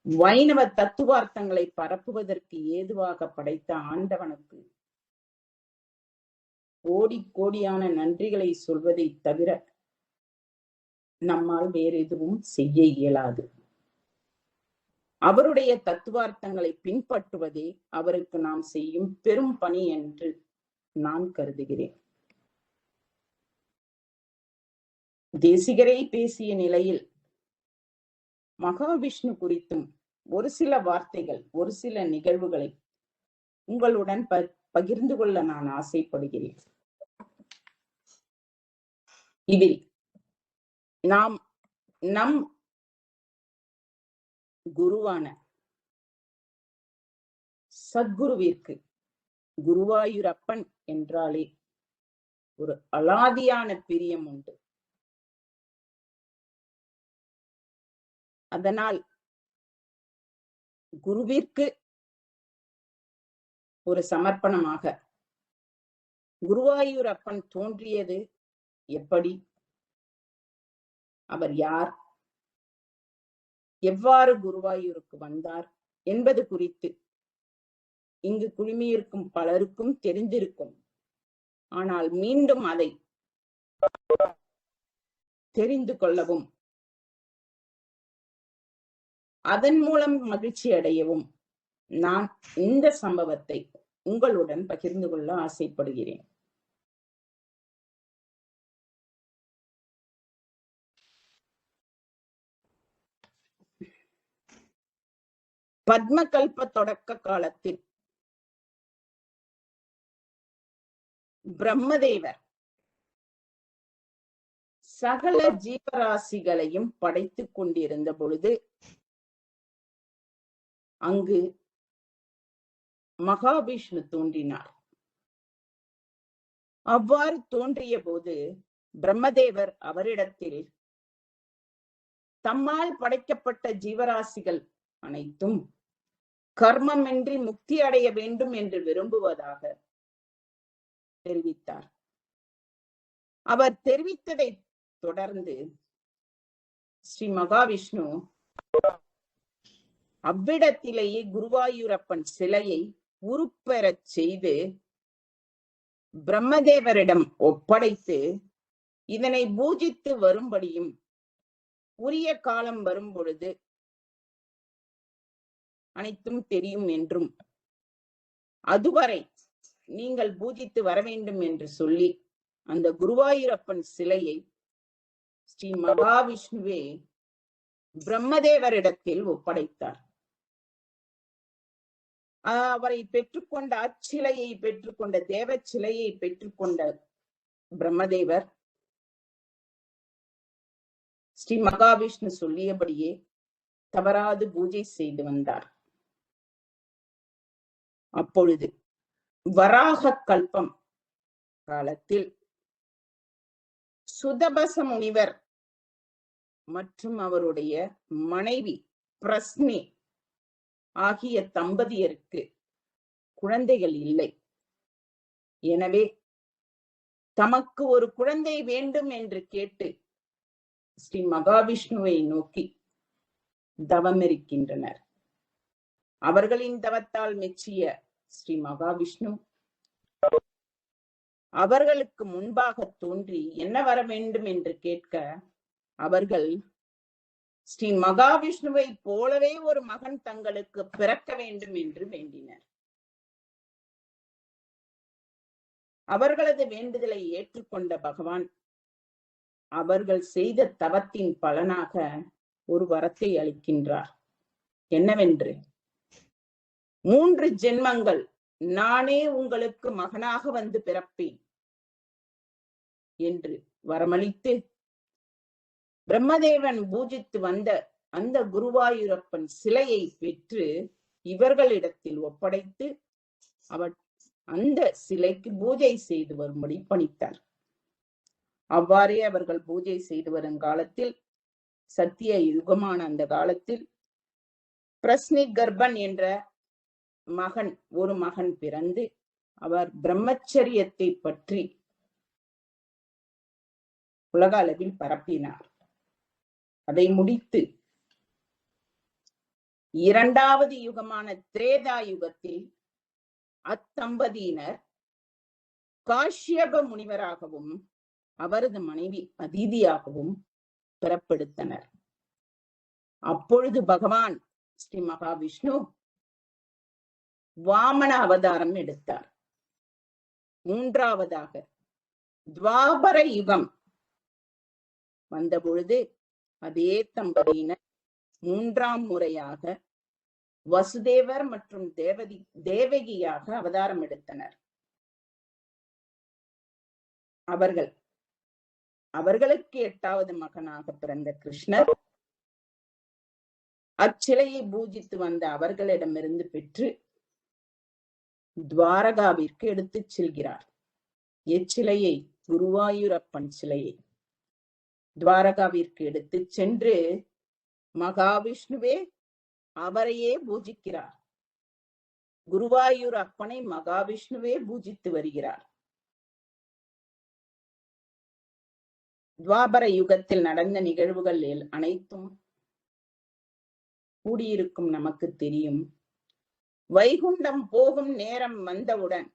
Speaker 4: வைணவ தத்துவார்த்தங்களை பரப்புவதற்கு ஏதுவாக படைத்த ஆண்டவனுக்கு கோடி கோடியான நன்றிகளை சொல்வதை தவிர நம்மால் வேறு எதுவும் செய்ய இயலாது. அவருடைய தத்துவார்த்தங்களை பின்பற்றுவதே அவருக்கு நாம் செய்யும் பெரும் பணி என்று நான் கருதுகிறேன். தேசிகரை பேசிய நிலையில் மகாவிஷ்ணு குறித்தும் ஒரு சில வார்த்தைகள், ஒரு சில நிகழ்வுகளை உங்களுடன் பகிர்ந்து கொள்ள நான் ஆசைப்படுகிறேன். இதில் நாம் நம் குருவான சத்குருவிற்கு, குருவாயூரப்பன் என்றாலே ஒரு அலாதியான பிரியம் உண்டு. அதனால் குருவிற்கு ஒரு சமர்ப்பணமாக குருவாயூரப்பன் தோன்றியது எப்படி, அவர் யார், எவ்வாறு குருவாயூருக்கு வந்தார் என்பது குறித்து இங்கு குழுமியிருக்கும் பலருக்கும் தெரிந்திருக்கும். ஆனால் மீண்டும் அதை தெரிந்து கொள்ளவும், அதன் மூலம் மகிழ்ச்சி அடையவும் நான் இந்த சம்பவத்தை உங்களுடன் பகிர்ந்து கொள்ள ஆசைப்படுகிறேன். பத்மகல்ப தொடக்க காலத்தில் பிரம்மதேவர் சகல ஜீவராசிகளையும் படைத்துக் கொண்டிருந்த பொழுது அங்கு மகாவிஷ்ணு தோன்றினார். அவ்வாறு தோன்றிய போது பிரம்மதேவர் அவரிடத்தில் தம்மால் படைக்கப்பட்ட ஜீவராசிகள் அனைத்தும் கர்மமின்றி முக்தி அடைய வேண்டும் என்று விரும்புவதாக தெரிவித்தார். அவர் தெரிவித்ததை தொடர்ந்து ஸ்ரீ மகாவிஷ்ணு அவ்விடத்திலேயே குருவாயூரப்பன் சிலையை உருப்பெறச் செய்து பிரம்மதேவரிடம் ஒப்படைத்து, இதனை பூஜித்து வரும்படியும் உரிய காலம் வரும் பொழுது அனைத்தும் தெரியும் என்றும், அதுவரை நீங்கள் பூஜித்து வர வேண்டும் என்று சொல்லி அந்த குருவாயூரப்பன் சிலையை ஸ்ரீ மகாவிஷ்ணுவே பிரம்மதேவரிடத்தில் ஒப்படைத்தார். அவரை பெற்றுக்கொண்ட அச்சிலையை பெற்றுக்கொண்ட தேவ சிலையை பெற்றுக்கொண்ட பிரம்மதேவர் ஸ்ரீ மகாவிஷ்ணு சொல்லியபடியே தவறாது பூஜை செய்து வந்தார். அப்பொழுது வராக கல்பம் காலத்தில் சுதபச முனிவர் மற்றும் அவருடைய மனைவி பிரஸ்னி ஆகிய தம்பதியருக்கு குழந்தைகள் இல்லை. எனவே தமக்கு ஒரு குழந்தை வேண்டும் என்று கேட்டு ஸ்ரீ மகாவிஷ்ணுவை நோக்கி தவம் இருக்கின்றனர். அவர்களின் தவத்தால் மெச்சிய ஸ்ரீ மகாவிஷ்ணு அவர்களுக்கு முன்பாக தோன்றி என்ன வர வேண்டும் என்று கேட்க, அவர்கள் ஸ்ரீ மகாவிஷ்ணுவை போலவே ஒரு மகன் தங்களுக்கு பிறக்க வேண்டும் என்று வேண்டினர். அவர்களது வேண்டுதலை ஏற்றுக்கொண்ட பகவான் அவர்கள் செய்த தவத்தின் பலனாக ஒரு வரத்தை அளிக்கின்றார். என்னவென்று, 3 ஜென்மங்கள் நானே உங்களுக்கு மகனாக வந்து பிறப்பேன் என்று வரமளித்து, பிரம்மதேவன் பூஜித்து வந்த அந்த குருவாயூரப்பன் சிலையை பெற்று இவர்களிடத்தில் ஒப்படைத்து அவர் அந்த சிலைக்கு பூஜை செய்து வரும்படி பணித்தார். அவ்வாறே அவர்கள் பூஜை செய்து வரும் காலத்தில், சத்திய யுகமான அந்த காலத்தில் பிரஸ்னி கர்ப்பன் என்ற ஒரு மகன் பிறந்து அவர் பிரம்மச்சரியத்தை பற்றி உலக அளவில் பரப்பினார். அதை முடித்து 2வது யுகமான திரேதா யுகத்தில் அத்தம்பதியினர் காஷ்யப முனிவராகவும் அவரது மனைவி அதிதியாகவும் பிறப்பெடுத்தனர். அப்பொழுது பகவான் ஸ்ரீ மகாவிஷ்ணு வாமன அவதாரம் எடுத்தார். மூன்றாவதாக துவாபர யுகம் வந்த பொழுது அதே தம்பதியினர் மூன்றாம் முறையாக வசுதேவர் மற்றும் தேவகியாக அவதாரம் எடுத்தனர். அவர்களுக்கு 8வது மகனாக பிறந்த கிருஷ்ணர் அச்சிலையை பூஜித்து வந்த அவர்களிடமிருந்து பெற்று துவாரகாவிற்கு எடுத்துச் செல்கிறார். எச்சிலையை, குருவாயூரப்பன் சிலையை துவாரகாவிற்கு எடுத்துச் சென்று மகாவிஷ்ணுவே அவரையே பூஜிக்கிறார். குருவாயூர் அப்பனை மகாவிஷ்ணுவே பூஜித்து வருகிறார். துவாபர யுகத்தில் நடந்த நிகழ்வுகள் அனைத்தும் கூடியிருக்கும் நமக்கு தெரியும். வைகுண்டம் போகும் நேரம் வந்தவுடன்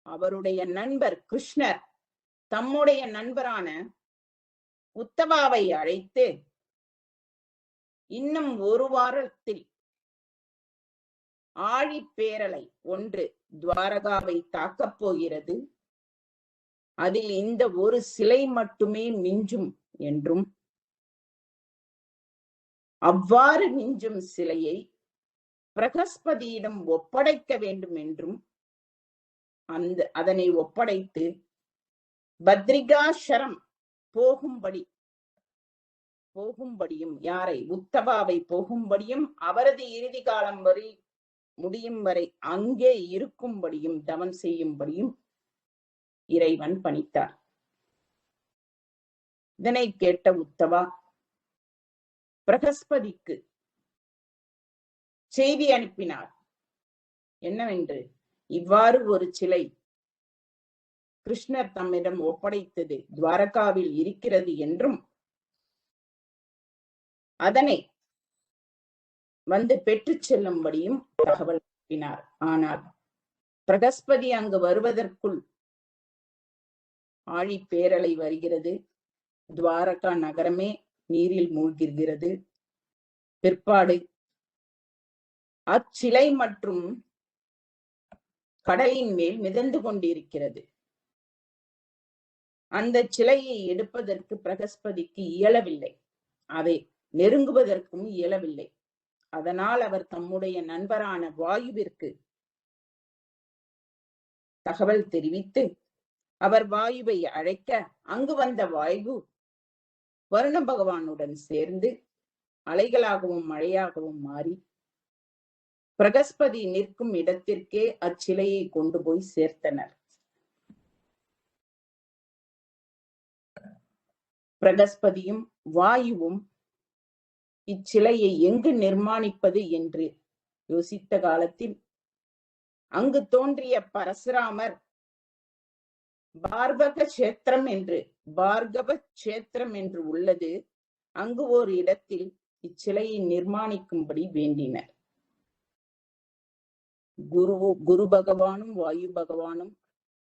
Speaker 4: அவருடைய நண்பர் கிருஷ்ணர் தம்முடைய நண்பரான உத்தவாவை அழைத்து, இன்னும் ஒரு வாரத்தில் ஆழிப்பேரலை ஒன்று துவாரகாவை தாக்கப் போகிறது. அதில் இந்த ஒரு சிலை மட்டுமே மிஞ்சும் என்றும், அவ்வாறு மிஞ்சும் சிலையை பிரகஸ்பதியிடம் ஒப்படைக்க வேண்டும் என்றும், அதனை ஒப்படைத்து பத்ரிகாசரம் போகும்படியும், யாரை, உத்தவாவை போகும்படியும், அவரது இறுதி காலம் வரை முடியும் வரை அங்கே இருக்கும்படியும் தவம் செய்யும்படியும் இறைவன் பணித்தார். இதனை கேட்ட உத்தவா பிரகஸ்பதிக்கு செய்தி அனுப்பினார். என்னவென்று, இவ்வாறு ஒரு சிலை கிருஷ்ணர் தம்மிடம் ஒப்படைத்தது துவாரகாவில் இருக்கிறது என்றும், அதனை வந்து பெற்றுச் செல்லும்படியும் தகவல் அனுப்பினார். ஆனால் பிரகஸ்பதி அங்கு வருவதற்குள் ஆழிப்பேரலை வருகிறது. துவாரகா நகரமே நீரில் மூழ்கிறது. பிற்பாடு அச்சிலை மற்றும் கடலின் மேல் மிதந்து கொண்டிருக்கிறது. அந்த சிலையை எடுப்பதற்கு பிரகஸ்பதிக்கு இயலவில்லை, அதை நெருங்குவதற்கும் இயலவில்லை. அதனால் அவர் தம்முடைய நண்பரான வாயுவிற்கு தகவல் தெரிவித்து அவர் வாயுவை அழைக்க, அங்கு வந்த வாயு வருண பகவானுடன் சேர்ந்து அலைகளாகவும் மழையாகவும் மாறி பிரகஸ்பதி நிற்கும் இடத்திற்கே அச்சிலையை கொண்டு போய் சேர்த்தனர். பிரகஸ்பதியும் வாயுவும் இச்சிலையை எங்கு நிர்மாணிப்பது என்று யோசித்த காலத்தில் அங்கு தோன்றிய பரசுராமர் பார்கவ கஷேத்திரம் என்று உள்ளது, அங்கு ஒரு இடத்தில் இச்சிலையை நிர்மாணிக்கும்படி வேண்டினர். குரு பகவானும் வாயு பகவானும்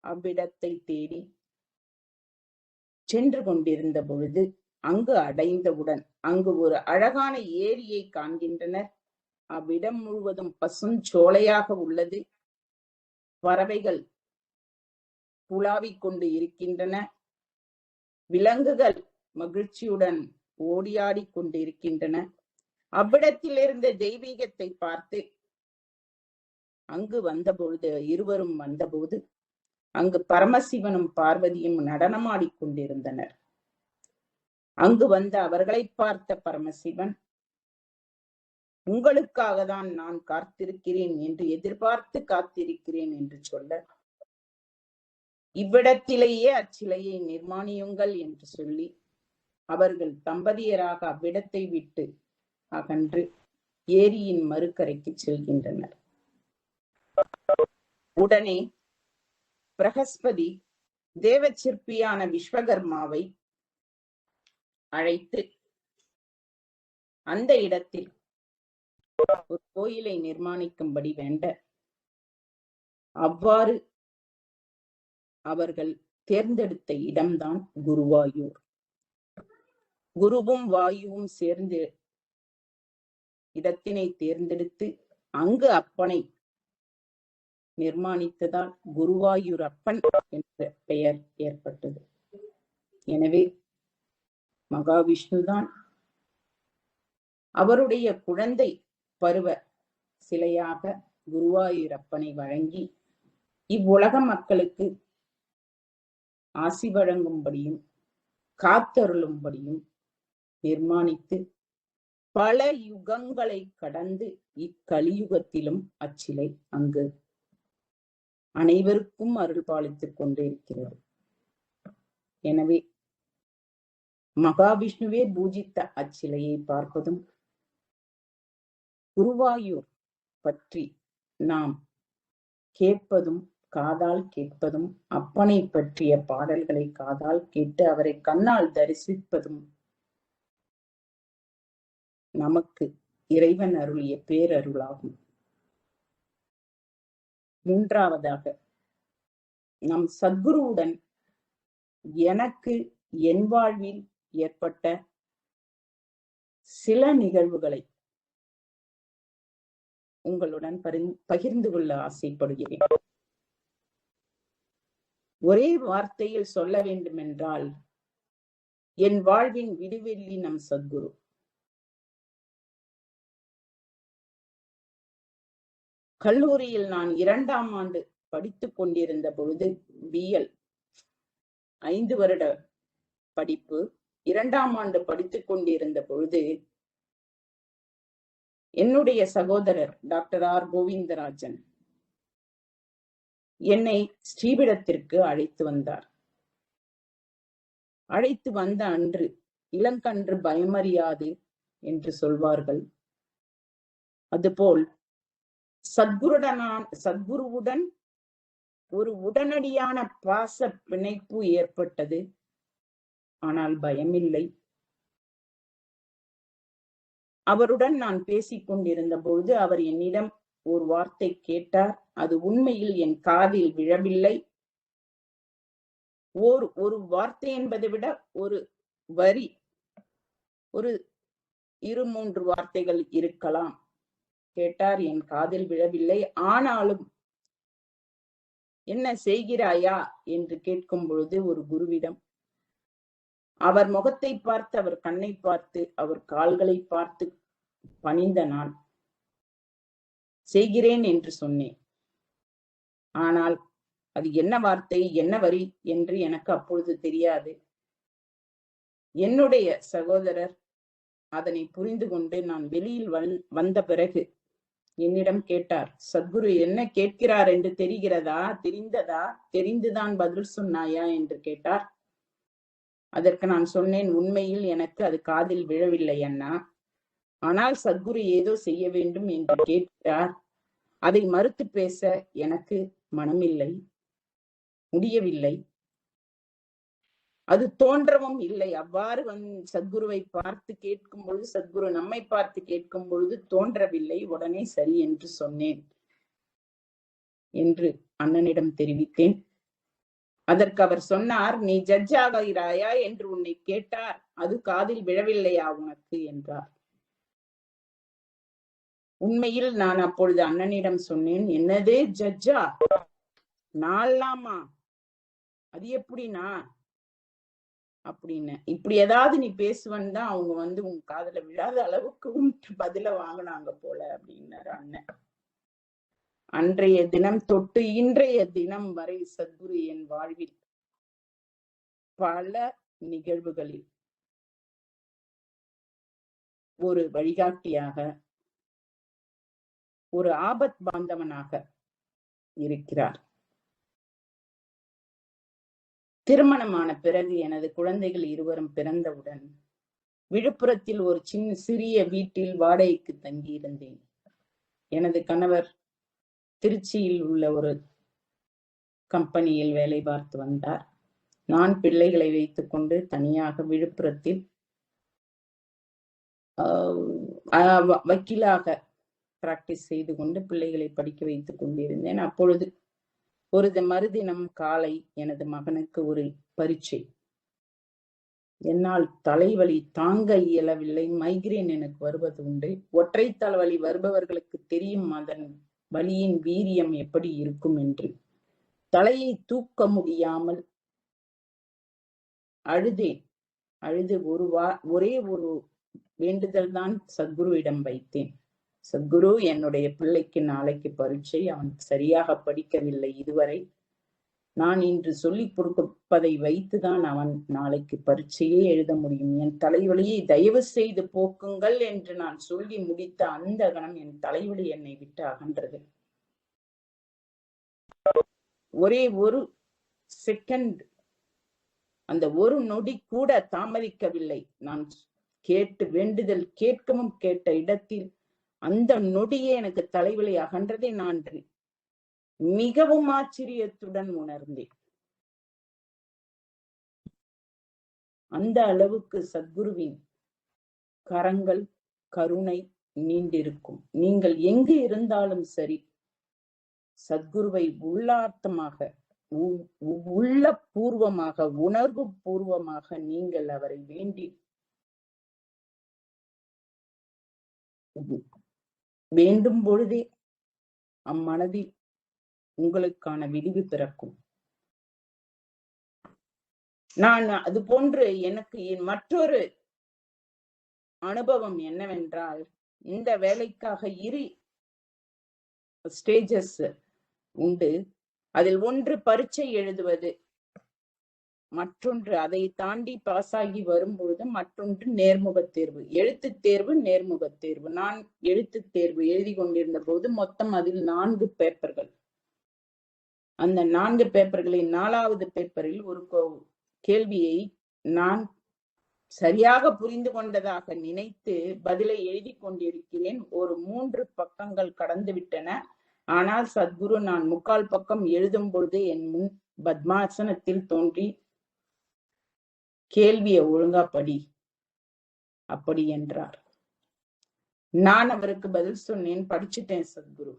Speaker 4: அவ்விடத்தை தேடி சென்று கொண்டிருந்த பொழுது அங்கு அடைந்தவுடன் அங்கு ஒரு அழகான ஏரியை காண்கின்றனர். அவ்விடம் முழுவதும் பசுஞ்சோலையாக உள்ளது. பறவைகள் புலாவிக் கொண்டு இருக்கின்றன. விலங்குகள் மகிழ்ச்சியுடன் ஓடியாடி கொண்டிருக்கின்றன. அவ்விடத்தில் இருந்த தெய்வீகத்தை பார்த்து அங்கு வந்தபொழுது, இருவரும் வந்தபோது அங்கு பரமசிவனும் பார்வதியும் நடனமாடிக் கொண்டிருந்தனர். அங்கு வந்த அவர்களை பார்த்த பரமசிவன், உங்களுக்காக தான் நான் காத்திருக்கிறேன் என்று, எதிர்பார்த்து காத்திருக்கிறேன் என்று சொல்ல, இவ்விடத்திலேயே அச்சிலையை நிர்மாணியுங்கள் என்று சொல்லி அவர்கள் தம்பதியராக அவ்விடத்தை விட்டு அகன்று ஏரியின் மறுக்கரைக்கு செல்கின்றனர். உடனே பிரகஸ்பதி தேவ சிற்பியான விஸ்வகர்மாவை அழைத்து அந்த இடத்தில் ஒரு கோயிலை நிர்மாணிக்கும்படி வேண்ட, அவ்வாறு அவர்கள் தேர்ந்தெடுத்த இடம்தான் குருவாயூர். குருவும் வாயுவும் சேர்ந்து இடத்தினை தேர்ந்தெடுத்து அங்கு அப்பனை நிர்மாணித்ததால் குருவாயூர் அப்பன் என்ற பெயர் ஏற்பட்டது. எனவே மகாவிஷ்ணுதான் அவருடைய குழந்தை பருவ சிலையாக குருவாயூரப்பனை வழங்கி இவ்வுலக மக்களுக்கு ஆசி வழங்கும்படியும் காத்தருளும்படியும் நிர்மாணித்து பல யுகங்களை கடந்து இக்கலியுகத்திலும் அச்சிலை அங்கு அனைவருக்கும் அருள் பாலித்துக் கொண்டே இருக்கிறது. எனவே மகாவிஷ்ணுவே பூஜித்த அச்சிலையை பார்ப்பதும் குருவாயூர் பற்றி நாம் கேட்பதும் காதால் கேட்பதும் அப்பனை பற்றிய பாடல்களை காதால் கேட்டு அவரை கண்ணால் தரிசிப்பதும் நமக்கு இறைவன் அருளிய பேரருளாகும். மூன்றாவதாக நம் சத்குருவுடன் எனக்கு என் வாழ்வில் ஏற்பட்ட சில நிகழ்வுகளை உங்களுடன் பகிர்ந்து கொள்ள ஆசைப்படுகிறேன். ஒரே வார்த்தையில் சொல்ல வேண்டும் என்றால் என் வாழ்வின் விடிவெள்ளி நம் சத்குரு. கல்லூரியில் நான் 2ஆம் ஆண்டு படித்துக் கொண்டிருந்த பொழுது BL 5 வருட படிப்பு 2ஆம் ஆண்டு படித்துக் கொண்டிருந்த பொழுது என்னுடைய சகோதரர் டாக்டர் R. கோவிந்தராஜன் என்னை ஸ்ரீபீடத்திற்கு அழைத்து வந்தார். அழைத்து வந்த அன்று இளங்கன்று பயமறியாது என்று சொல்வார்கள். அதுபோல் சத்குருவுடன் ஒரு உடனடியான பாச பிணைப்பு ஏற்பட்டது. ஆனால் பயமில்லை. அவருடன் நான் பேசிக் கொண்டிருந்த பொழுது அவர் என்னிடம் ஒரு வார்த்தை கேட்டார். அது உண்மையில் என் காதில் விழவில்லை. ஒரு வார்த்தை என்பதை விட ஒரு வரி, ஒரு 2-3 வார்த்தைகள் இருக்கலாம். கேட்டார், என் காதில் விழவில்லை. ஆனாலும் என்ன செய்கிறாயா என்று கேட்கும் பொழுது ஒரு குருவிடம் அவர் முகத்தை பார்த்து, அவர் கண்ணை பார்த்து, அவர் கால்களை பார்த்து பணிந்த நான் செய்கிறேன் என்று சொன்னேன். ஆனால் அது என்ன வார்த்தை, என்ன வரி என்று எனக்கு அப்பொழுது தெரியாது. என்னுடைய சகோதரர் அதனை புரிந்து கொண்டு நான் வெளியில் வந்த பிறகு என்னிடம் கேட்டார், சத்குரு என்ன கேட்கிறார் என்று தெரிகிறதா, தெரிந்ததா, தெரிந்துதான் பதில் சொன்னாயா என்று கேட்டார். அதற்கு நான் சொன்னேன், உண்மையில் எனக்கு அது காதில் விழவில்லை அண்ணா. ஆனால் சத்குரு ஏதோ செய்ய வேண்டும் என்று கேட்கிறார். அதை மறுத்து பேச எனக்கு மனமில்லை, முடியவில்லை, அது தோன்றவும் இல்லை. அவ்வாறு சத்குருவை பார்த்து கேட்கும் பொழுது, சத்குரு நம்மை பார்த்து கேட்கும் பொழுது தோன்றவில்லை. உடனே சரி என்று சொன்னேன் என்று அண்ணனிடம் தெரிவித்தேன். அதற்கு அவர் சொன்னார், நீ ஜட்ஜ் ஆகிறாயா என்று உன்னை கேட்டார், அது காதில் விழவில்லையா உனக்கு என்றார். உண்மையில் நான் அப்பொழுது அண்ணனிடம் சொன்னேன், என்னதே ஜட்ஜா, நான்லாமா, அது எப்படின்னா அப்படின்னு. இப்படி ஏதாவது நீ பேசுவன் தான் அவங்க உன் காதுல விழாத அளவுக்கு பதில வாங்கினாங்க போல அப்படின்னாரு அண்ணன். அன்றைய தினம் தொட்டு இன்றைய தினம் வரை சத்குரு என் வாழ்வில் பல நிகழ்வுகளில் ஒரு வழிகாட்டியாக, ஒரு ஆபத் பாந்தவனாக இருக்கிறார். திருமணமான பிறகு எனது குழந்தைகள் இருவரும் பிறந்தவுடன் விழுப்புரத்தில் ஒரு சிறிய வீட்டில் வாடகைக்கு தங்கி இருந்தேன். எனது கணவர் திருச்சியில் உள்ள ஒரு கம்பெனியில் வேலை பார்த்து வந்தார். நான் பிள்ளைகளை வைத்துக் கொண்டு தனியாக விழுப்புரத்தில் வக்கீலாக பிராக்டிஸ் செய்து கொண்டு பிள்ளைகளை படிக்க வைத்துக் கொண்டிருந்தேன். அப்பொழுது ஒரு மறுதினம் காலை எனது மகனுக்கு ஒரு பரீட்சை. என்னால் தலைவலி தாங்க இயலவில்லை. மைக்ரேன் எனக்கு வருவது உண்டு. ஒற்றை தலைவலி வருபவர்களுக்கு தெரியும் அதன் வலியின் வீரியம் எப்படி இருக்கும் என்று. தலையை தூக்க முடியாமல் அழுதேன். அழுது ஒரே ஒரு வேண்டுதல் தான் சத்குருவிடம் வைத்தேன். சத்குரு, என்னுடைய பிள்ளைக்கு நாளைக்கு பரீட்சை, அவன் சரியாக படிக்கவில்லை இதுவரை. நான் இன்று சொல்லிக் கொடுப்பதை வைத்துதான் அவன் நாளைக்கு பரீட்சையே எழுத முடியும். என் தலைவலியை தயவு செய்து போக்குங்கள் என்று நான் சொல்லி முடித்த அந்த கணம் என் தலைவலி என்னை விட்டு அகன்றது. ஒரே ஒரு செகண்ட், அந்த ஒரு நொடி கூட தாமதிக்கவில்லை. நான் வேண்டுதல் கேட்கவும் கேட்ட இடத்தில் அந்த நொடியே எனக்கு தலைவலி அகன்றதை நான் மிகவும் ஆச்சரியத்துடன் உணர்ந்தேன். அந்த அளவுக்கு சத்குருவின் கரங்கள் கருணை நீண்டிருக்கும். நீங்கள் எங்கு இருந்தாலும் சரி, சத்குருவை உள்ளார்த்தமாக, உள்ள பூர்வமாக, உணர்வு பூர்வமாக நீங்கள் அவரை வேண்டி வேண்டும் பொழுதே அம்மனதில் உங்களுக்கான விடிவு பிறக்கும். நான் அது போன்று எனக்கு மற்றொரு அனுபவம் என்னவென்றால், இந்த வேலைக்காக 2 ஸ்டேஜஸ் உண்டு. அதில் ஒன்று பரீட்சை எழுதுவது, மற்றொன்று அதை தாண்டி பாஸ் ஆகி வரும்பொழுது மற்றொன்று நேர்முக தேர்வு. எழுத்து தேர்வு, நேர்முக தேர்வு. நான் எழுத்து தேர்வு எழுதி கொண்டிருந்த போது மொத்தம் அதில் 4 பேப்பர்கள். அந்த 4 பேப்பர்களின் 4வது பேப்பரில் ஒரு கேள்வியை நான் சரியாக புரிந்து கொண்டதாக நினைத்து பதிலை எழுதி கொண்டிருக்கிறேன். ஒரு 3 பக்கங்கள் கடந்து விட்டன. ஆனால் சத்குரு நான் 3/4 பக்கம் எழுதும் பொழுது என் முன் பத்மாசனத்தில் தோன்றி, கேள்வியை ஒழுங்கா படி அப்படி என்றார். நான் அவருக்கு பதில் சொன்னேன், படிச்சுட்டேன் சத்குரு.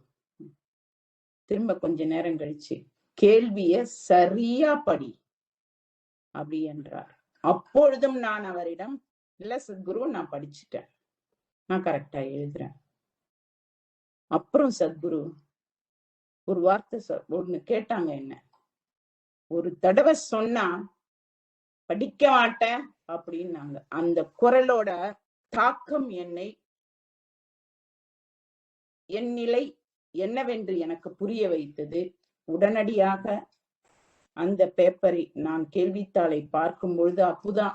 Speaker 4: திரும்ப கொஞ்ச நேரம் கழிச்சு, கேள்விய சரியா படி அப்படி என்றார். அப்பொழுதும் நான் அவரிடம், இல்ல சத்குரு, நான் படிச்சுட்டேன், நான் கரெக்டா எழுதுறேன். அப்புறம் சத்குரு ஒரு வார்த்தை ஒண்ணு கேட்டாங்க. என்ன, ஒரு தடவை சொன்னா படிக்க மாட்டேன் அப்படின்னாங்க. அந்த குரலோட தாக்கம் என் நிலை என்னவென்று எனக்கு புரிய வைத்தது. உடனடியாக அந்த பேப்பரை நான் கேள்வித்தாளை பார்க்கும் பொழுது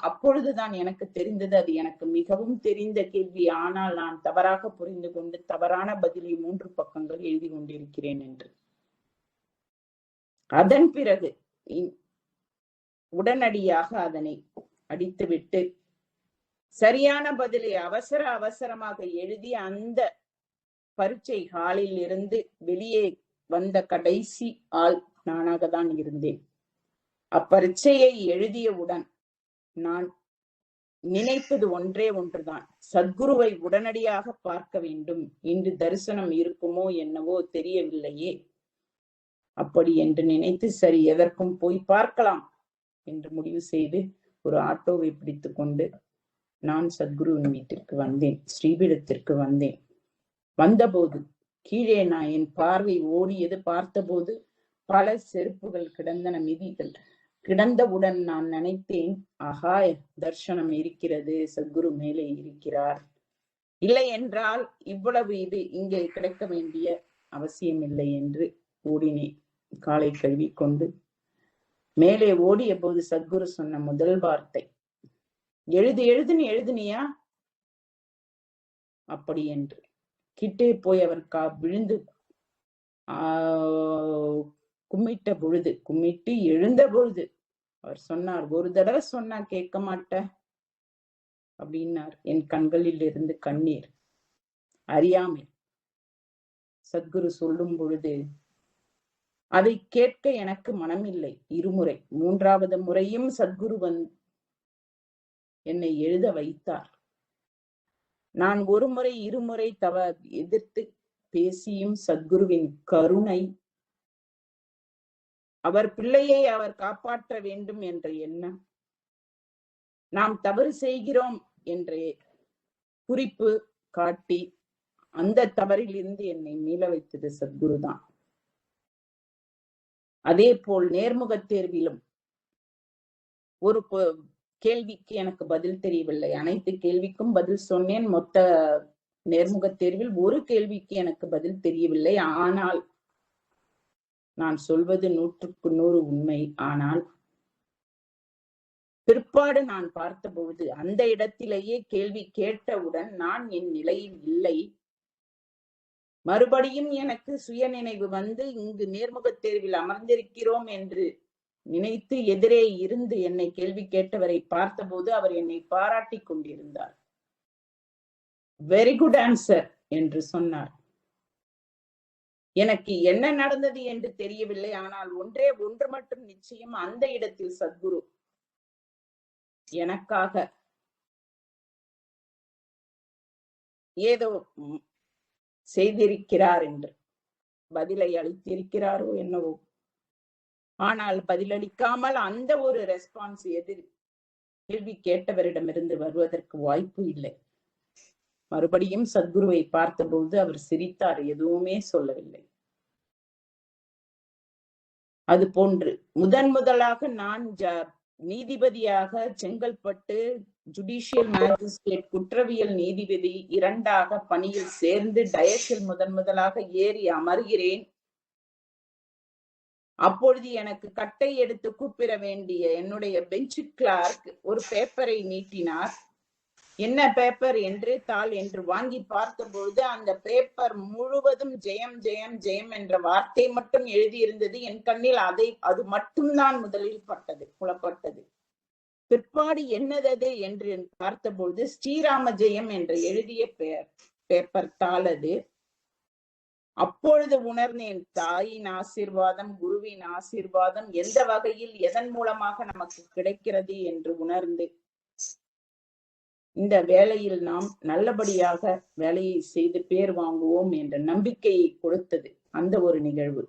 Speaker 4: அப்பொழுதுதான் எனக்கு தெரிந்தது, அது எனக்கு மிகவும் தெரிந்த கேள்வி. ஆனால் நான் தவறாக புரிந்து கொண்டு தவறான பதிலை 3 பக்கங்கள் எழுதி கொண்டிருக்கிறேன் என்று. அதன் பிறகு உடனடியாக அதனை அடித்துவிட்டு சரியான பதிலை அவசரமாக எழுதி அந்த பரீட்சை ஹாலில் இருந்து வெளியே வந்த கடைசி ஆள் நானாக தான் இருந்தேன். அப்பரீட்சையை எழுதியவுடன் நான் நினைப்பது ஒன்றே ஒன்றுதான், சத்குருவை உடனடியாக பார்க்க வேண்டும். இன்று தரிசனம் இருக்குமோ என்னவோ தெரியவில்லையே, அப்படி என்று நினைத்து சரி எதற்கும் போய் பார்க்கலாம் என்று முடிவு செய்து ஒரு ஆட்டோவை பிடித்து கொண்டு நான் சத்குருவின் வீட்டிற்கு வந்தேன், ஸ்ரீபீடத்திற்கு வந்தேன். வந்தபோது கீழே நான் என் பார்வை ஓடியது. பார்த்தபோது பல செருப்புகள் கிடந்தன, மிதிகள் கிடந்தவுடன் நான் நினைத்தேன், ஆஹா, தர்சனம் இருக்கிறது, சத்குரு மேலே இருக்கிறார். இல்லை என்றால் இவ்வளவு இது இங்கே கிடைக்க வேண்டிய அவசியம் இல்லை என்று ஓடினேன். காலை கழுவி கொண்டு மேலே ஓடிய போது சத்குரு சொன்ன முதல் வார்த்தை, எழுதுனியா அப்படி என்று. கிட்டே போய் அவர் விழுந்து கும்மிட்டு எழுந்த பொழுது அவர் சொன்னார், ஒரு தடவை சொன்னா கேட்க மாட்ட அப்படின்னார். என் கண்களில் இருந்து கண்ணீர். அறியாமை. சத்குரு சொல்லும் பொழுது அதை கேட்க எனக்கு மனமில்லை. 2 முறை, 3வது முறையும் சத்குரு என்னை எழுத வைத்தார். நான் 1 முறை 2 முறை எதிர்த்து பேசியும் சத்குருவின் கருணை, அவர் பிள்ளையை அவர் காப்பாற்ற வேண்டும் என்ற எண்ணம், நாம் தவறு செய்கிறோம் என்று குறிப்பு காட்டி அந்த தவறிலிருந்து என்னை மீள வைத்தது சத்குரு தான். அதே போல் நேர்முக தேர்விலும் ஒரு கேள்விக்கு எனக்கு பதில் தெரியவில்லை. அனைத்து கேள்விக்கும் பதில் சொன்னேன். மொத்த நேர்முக தேர்வில் ஒரு கேள்விக்கு எனக்கு பதில் தெரியவில்லை. ஆனால் நான் சொல்வது 100% உண்மை. ஆனால் பிற்பாடு நான் பார்த்தபோது அந்த இடத்திலேயே கேள்வி கேட்டவுடன் நான் என் நிலையில் இல்லை. மறுபடியும் எனக்கு சுய நினைவு வந்து இங்கு நேர்முக தேர்வில் அமர்ந்திருக்கிறோம் என்று நினைத்து எதிரே இருந்து என்னை கேள்வி கேட்டவரை பார்த்தபோது அவர் என்னை பாராட்டி கொண்டிருந்தார். வெரி குட் ஆன்சர் என்று சொன்னார். எனக்கு என்ன நடந்தது என்று தெரியவில்லை. ஆனால் ஒன்று மட்டும் நிச்சயம், அந்த இடத்தில் சத்குரு எனக்காக ஏதோ செய்திருக்கிறார் என்று பதிலை அளித்திருக்கிறாரோ என்னவோ. ஆனால் பதிலளிக்காமல் அந்த ஒரு ரெஸ்பான்ஸ் கேள்வி கேட்டவரிடமிருந்து வருவதற்கு வாய்ப்பு இல்லை. மறுபடியும் சத்குருவை பார்த்தபோது அவர் சிரித்தார், எதுவுமே சொல்லவில்லை. அது போன்று முதலாக நான் நீதிபதியாக செங்கல்பட்டு ஜுடிஷியல் மேஜிஸ்ட்ரேட் குற்றவியல் நீதிபதி 2ஆக பணியில் சேர்ந்து டயஸில் முதலாக ஏறி அமர்கிறேன். அப்பொழுது எனக்கு கட்டை எடுத்து கூப்பிட வேண்டிய என்னுடைய பெஞ்ச் கிளார்க் ஒரு பேப்பரை நீட்டினார். என்ன பேப்பர் என்று தாள் என்று வாங்கி பார்த்தபொழுது அந்த பேப்பர் முழுவதும் ஜெயம் ஜெயம் ஜெயம் என்ற வார்த்தை மட்டும் எழுதியிருந்தது. என் கண்ணில் அது மட்டும்தான் முதலில் புலப்பட்டது. பிற்பாடு என்னது என்று பார்த்தபொழுது ஸ்ரீராம ஜெயம் என்று எழுதிய பேப்பர் தாள் அது. அப்பொழுது உணர்ந்தேன், தாயின் ஆசீர்வாதம், குருவின் ஆசீர்வாதம் எந்த வகையில் எதன் மூலமாக நமக்கு கிடைக்கிறது என்று உணர்ந்து இந்த வேலையில் நாம் நல்லபடியாக வேலையை செய்து பேர் வாங்குவோம் என்ற நம்பிக்கையை கொடுத்தது அந்த ஒரு நிகழ்வு.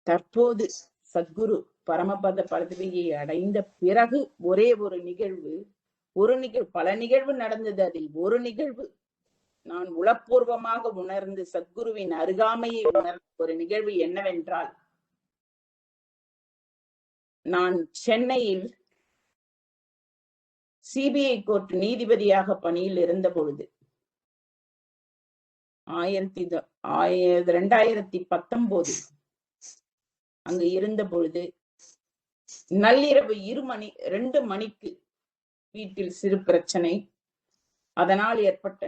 Speaker 4: தற்போது சத்குரு பரமபத பதவியை அடைந்த பிறகு ஒரே ஒரு நிகழ்வு, பல நிகழ்வு நடந்தது. அதில் ஒரு நிகழ்வு நான் உளப்பூர்வமாக உணர்ந்து சத்குருவின் அருகாமையை உணர்ந்த ஒரு நிகழ்வு என்னவென்றால், நான் சென்னையில் சிபிஐ கோர்ட் நீதிபதியாக பணியில் இருந்த பொழுது 2019 அங்கு இருந்த பொழுது நள்ளிரவு 2 மணிக்கு வீட்டில் சிறு பிரச்சனை. அதனால் ஏற்பட்ட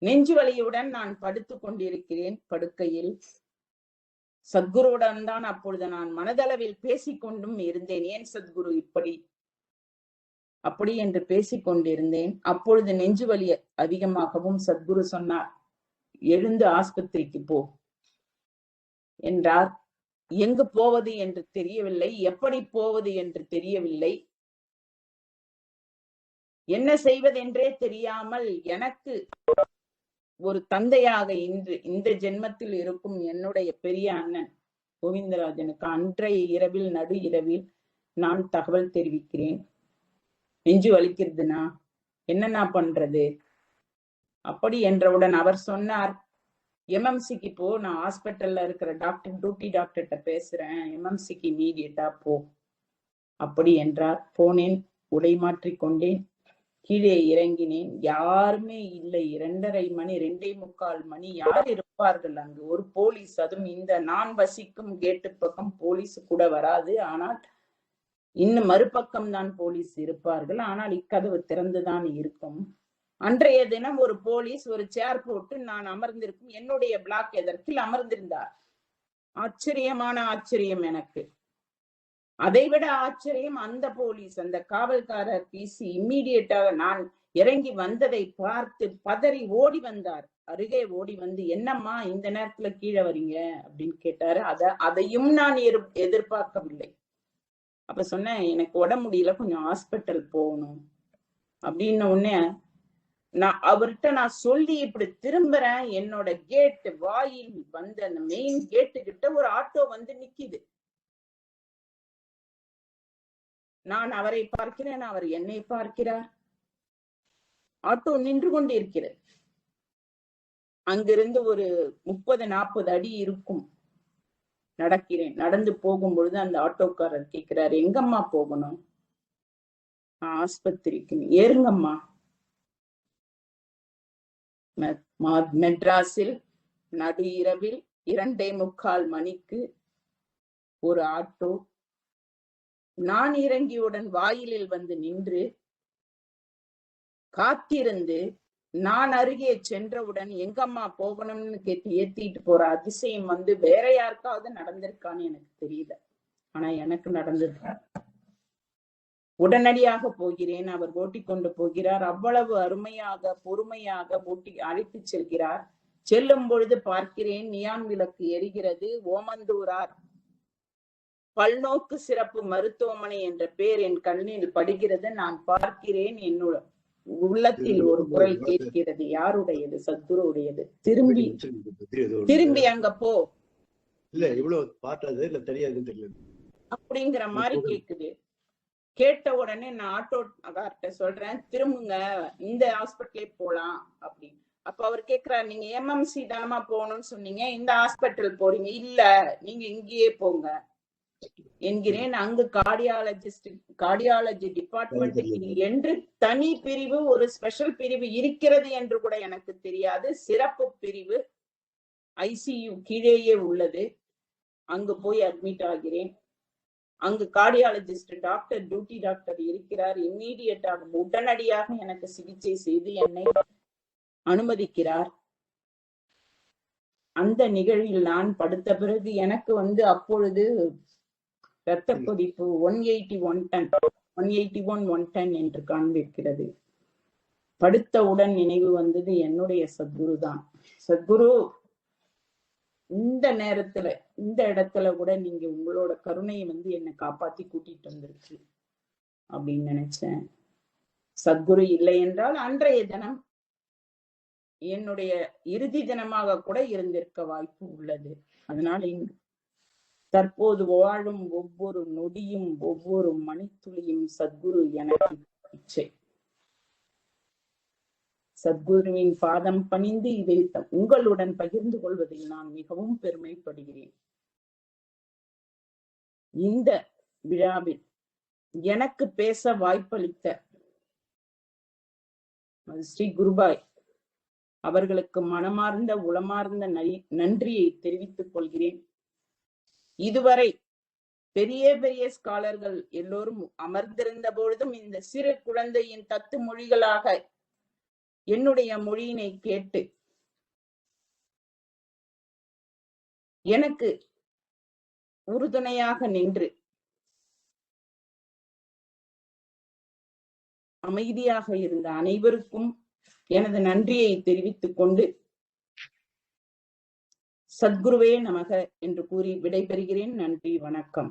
Speaker 4: நெஞ்சுவலியுடன் நான் படுத்துக் கொண்டிருக்கிறேன். படுக்கையில் சத்குருவுடன் தான் அப்பொழுது நான் மனதளவில் பேசிக்கொண்டும் இருந்தேன். ஏன் சத்குரு அப்படி என்று பேசிக்கொண்டிருந்தேன். அப்பொழுது நெஞ்சுவலி அதிகமாகவும் சத்குரு சொன்னார், எழுந்து ஆஸ்பத்திரிக்கு போ என்றார். எங்கு போவது என்று தெரியவில்லை, எப்படி போவது என்று தெரியவில்லை, என்ன செய்வதென்றே தெரியாமல் எனக்கு ஒரு தந்தையாக இந்த ஜென்மத்தில் இருக்கும் என்னுடைய பெரிய அண்ணன் கோவிந்தராஜனுக்கு அன்றைய இரவில் நடு இரவில் நான் தகவல் தெரிவிக்கிறேன், நெஞ்சு வலிக்கிறதுனா என்னன்னா பண்றது அப்படி என்றவுடன் அவர் சொன்னார், எம்எம்சிக்கு போ, நான் ஹாஸ்பிட்டல்ல இருக்கிற டியூட்டி டாக்டர்கிட்ட பேசுறேன், எம்எம்சிக்கு இமீடியட்டா போ அப்படி என்றார். போனேன், உடை மாற்றிக்கொண்டேன், கீழே இறங்கினேன். யாருமே இல்லை. 2:30 மணி யார் இருப்பார்கள் அங்கு? ஒரு போலீஸ், அதுவும் இந்த நான் வசிக்கும் கேட்டு பக்கம் போலீஸ் கூட வராது. ஆனால் இன்னும் மறுபக்கம் தான் போலீஸ் இருப்பார்கள். ஆனால் இக்கதவு திறந்துதான் இருக்கும். அன்றைய தினம் ஒரு போலீஸ் ஒரு சேர் போட்டு நான் அமர்ந்திருக்கும் என்னுடைய பிளாக் எதற்கில் அமர்ந்திருந்தார். ஆச்சரியமான ஆச்சரியம் எனக்கு. அதைவிட ஆச்சரியம், அந்த போலீஸ், அந்த காவல்காரர் பிசி இம்மீடியட்டாக நான் இறங்கி வந்ததை பார்த்து பதறி ஓடி வந்தார். அருகே ஓடி வந்து, என்னம்மா இந்த நேரத்துல கீழே வரீங்க அப்படின்னு கேட்டாரு. அதையும் நான் எதிர்பார்க்கவில்லை. அப்ப சொன்னேன், எனக்கு உடம்பு முடியல, கொஞ்சம் ஹாஸ்பிட்டல் போகணும் அப்படின்னு. உடனே அவர்கிட்ட நான் சொல்லி இப்படி திரும்புறேன். என்னோட கேட் வாயில் வந்து அந்த மெயின் கேட்டு கிட்ட ஒரு ஆட்டோ வந்து நிக்குது. நான் அவரை பார்க்கிறேன், அவர் என்னை பார்க்கிறார். ஆட்டோ நின்று கொண்டிருக்கிறது. அங்கிருந்து ஒரு 30-40 அடி இருக்கும். நடக்கிறேன். நடந்து போகும் பொழுது அந்த ஆட்டோக்காரர் கேட்கிறார், எங்கம்மா போகணும்? ஆஸ்பத்திரிக்கு. ஏறுங்கம்மா. மெட்ராஸில் நடு இரவில் 2:45 மணிக்கு ஒரு ஆட்டோ நான் இறங்கியுடன் வாயிலில் வந்து நின்று காத்திருந்து நான் அருகே சென்றவுடன் எங்கம்மா போகணும்னு கேட்டு ஏத்திட்டு போற அதிசயம் வந்து வேற யாருக்காவது நடந்திருக்கான்னு எனக்கு தெரியல. ஆனா எனக்கு நடந்தது. உடனடியாக போகிறேன். அவர் ஓட்டிக் கொண்டு போகிறார். அவ்வளவு அருமையாக பொறுமையாக ஓட்டி அழைத்து செல்கிறார். செல்லும் பொழுது பார்க்கிறேன் நியான் விளக்கு எரிகிறது. ஓமந்தூரார் பல்நோக்கு சிறப்பு மருத்துவமனை என்ற பெயர் என் கண்ணில் படுகிறது. நான் பார்க்கிறேன். என்னோட உள்ளத்தில் ஒரு குரல் கேட்கிறது. யாருடையது? சத்குருவுடையது. திரும்பி அங்க போ.
Speaker 5: இல்ல இவ்வளவு பார்த்தது இல்ல தெரியாதுன்னு தெரியாது
Speaker 4: அப்படிங்கிற மாதிரி கேக்குது. கேட்ட உடனே நான் ஆட்டோக்கார்ட்ட சொல்றேன், திரும்புங்க, இந்த ஹாஸ்பிட்டலே போலாம் அப்படின்னு. அப்ப அவர் கேக்குறாரு, நீங்க எம்எம்சி தானமா போகணும்னு சொன்னீங்க, இந்த ஹாஸ்பிட்டல் போறீங்க? இல்ல, நீங்க இங்கேயே போங்க என்கிறேன். அங்கு கார்டியாலஜி டிபார்ட்மெண்ட் என்று தனி பிரிவு, ஒரு ஸ்பெஷல் பிரிவு இருக்கிறது என்று கூட எனக்கு தெரியாது. சிறப்பு பிரிவு ஐசியு கீழேயே உள்ளது. அங்கு போய் அட்மிட் ஆகிறேன். அங்கு கார்டியாலஜிஸ்ட் டாக்டர், டியூட்டி டாக்டர் இருக்கிறார். இம்மீடியட்டாக உடனடியாக எனக்கு சிகிச்சை செய்து என்னை அனுமதிக்கிறார். அந்த நிகழ்வில் நான் படுத்த பிறகு எனக்கு வந்து அப்பொழுது இரத்த கொதிப்பு 181/110 என்று காண்பிக்கிறது. படுத்தவுடன் நினைவு வந்தது என்னுடைய சத்குரு தான். சத்குரு, இந்த நேரத்துல இந்த இடத்துல கூட நீங்க உங்களோட கருணையை வந்து என்னை காப்பாத்தி கூட்டிட்டு வந்திருக்கு அப்படின்னு நினைச்சேன். சத்குரு இல்லை என்றால் அன்றைய தினம் என்னுடைய இறுதி தினமாக கூட இருந்திருக்க வாய்ப்பு உள்ளது. அதனால தற்போது வாழும் ஒவ்வொரு நொடியும் ஒவ்வொரு மணித்துளியும் சத்குரு எனக்கு இச்சை. சத்குருவின் பாதம் பணிந்து இதை உங்களுடன் பகிர்ந்து கொள்வதில் நான் மிகவும் பெருமைப்படுகிறேன். இந்த விழாவில் எனக்கு பேச வாய்ப்பளித்த ஸ்ரீ குருபாய் அவர்களுக்கு மனமார்ந்த உளமார்ந்த நன்றியை தெரிவித்துக் கொள்கிறேன். இதுவரை பெரிய பெரிய ஸ்காலர்கள் எல்லோரும் அமர்ந்திருந்த பொழுதும் இந்த சிறு குழந்தையின் தத்து மொழிகளாக என்னுடைய மொழியினை கேட்டு எனக்கு உறுதுணையாக நின்று அமைதியாக இருந்த அனைவருக்கும் எனது நன்றியை தெரிவித்துக் கொண்டு சத்குருவே நமக என்று கூறி விடைபெறுகிறேன். நன்றி, வணக்கம்.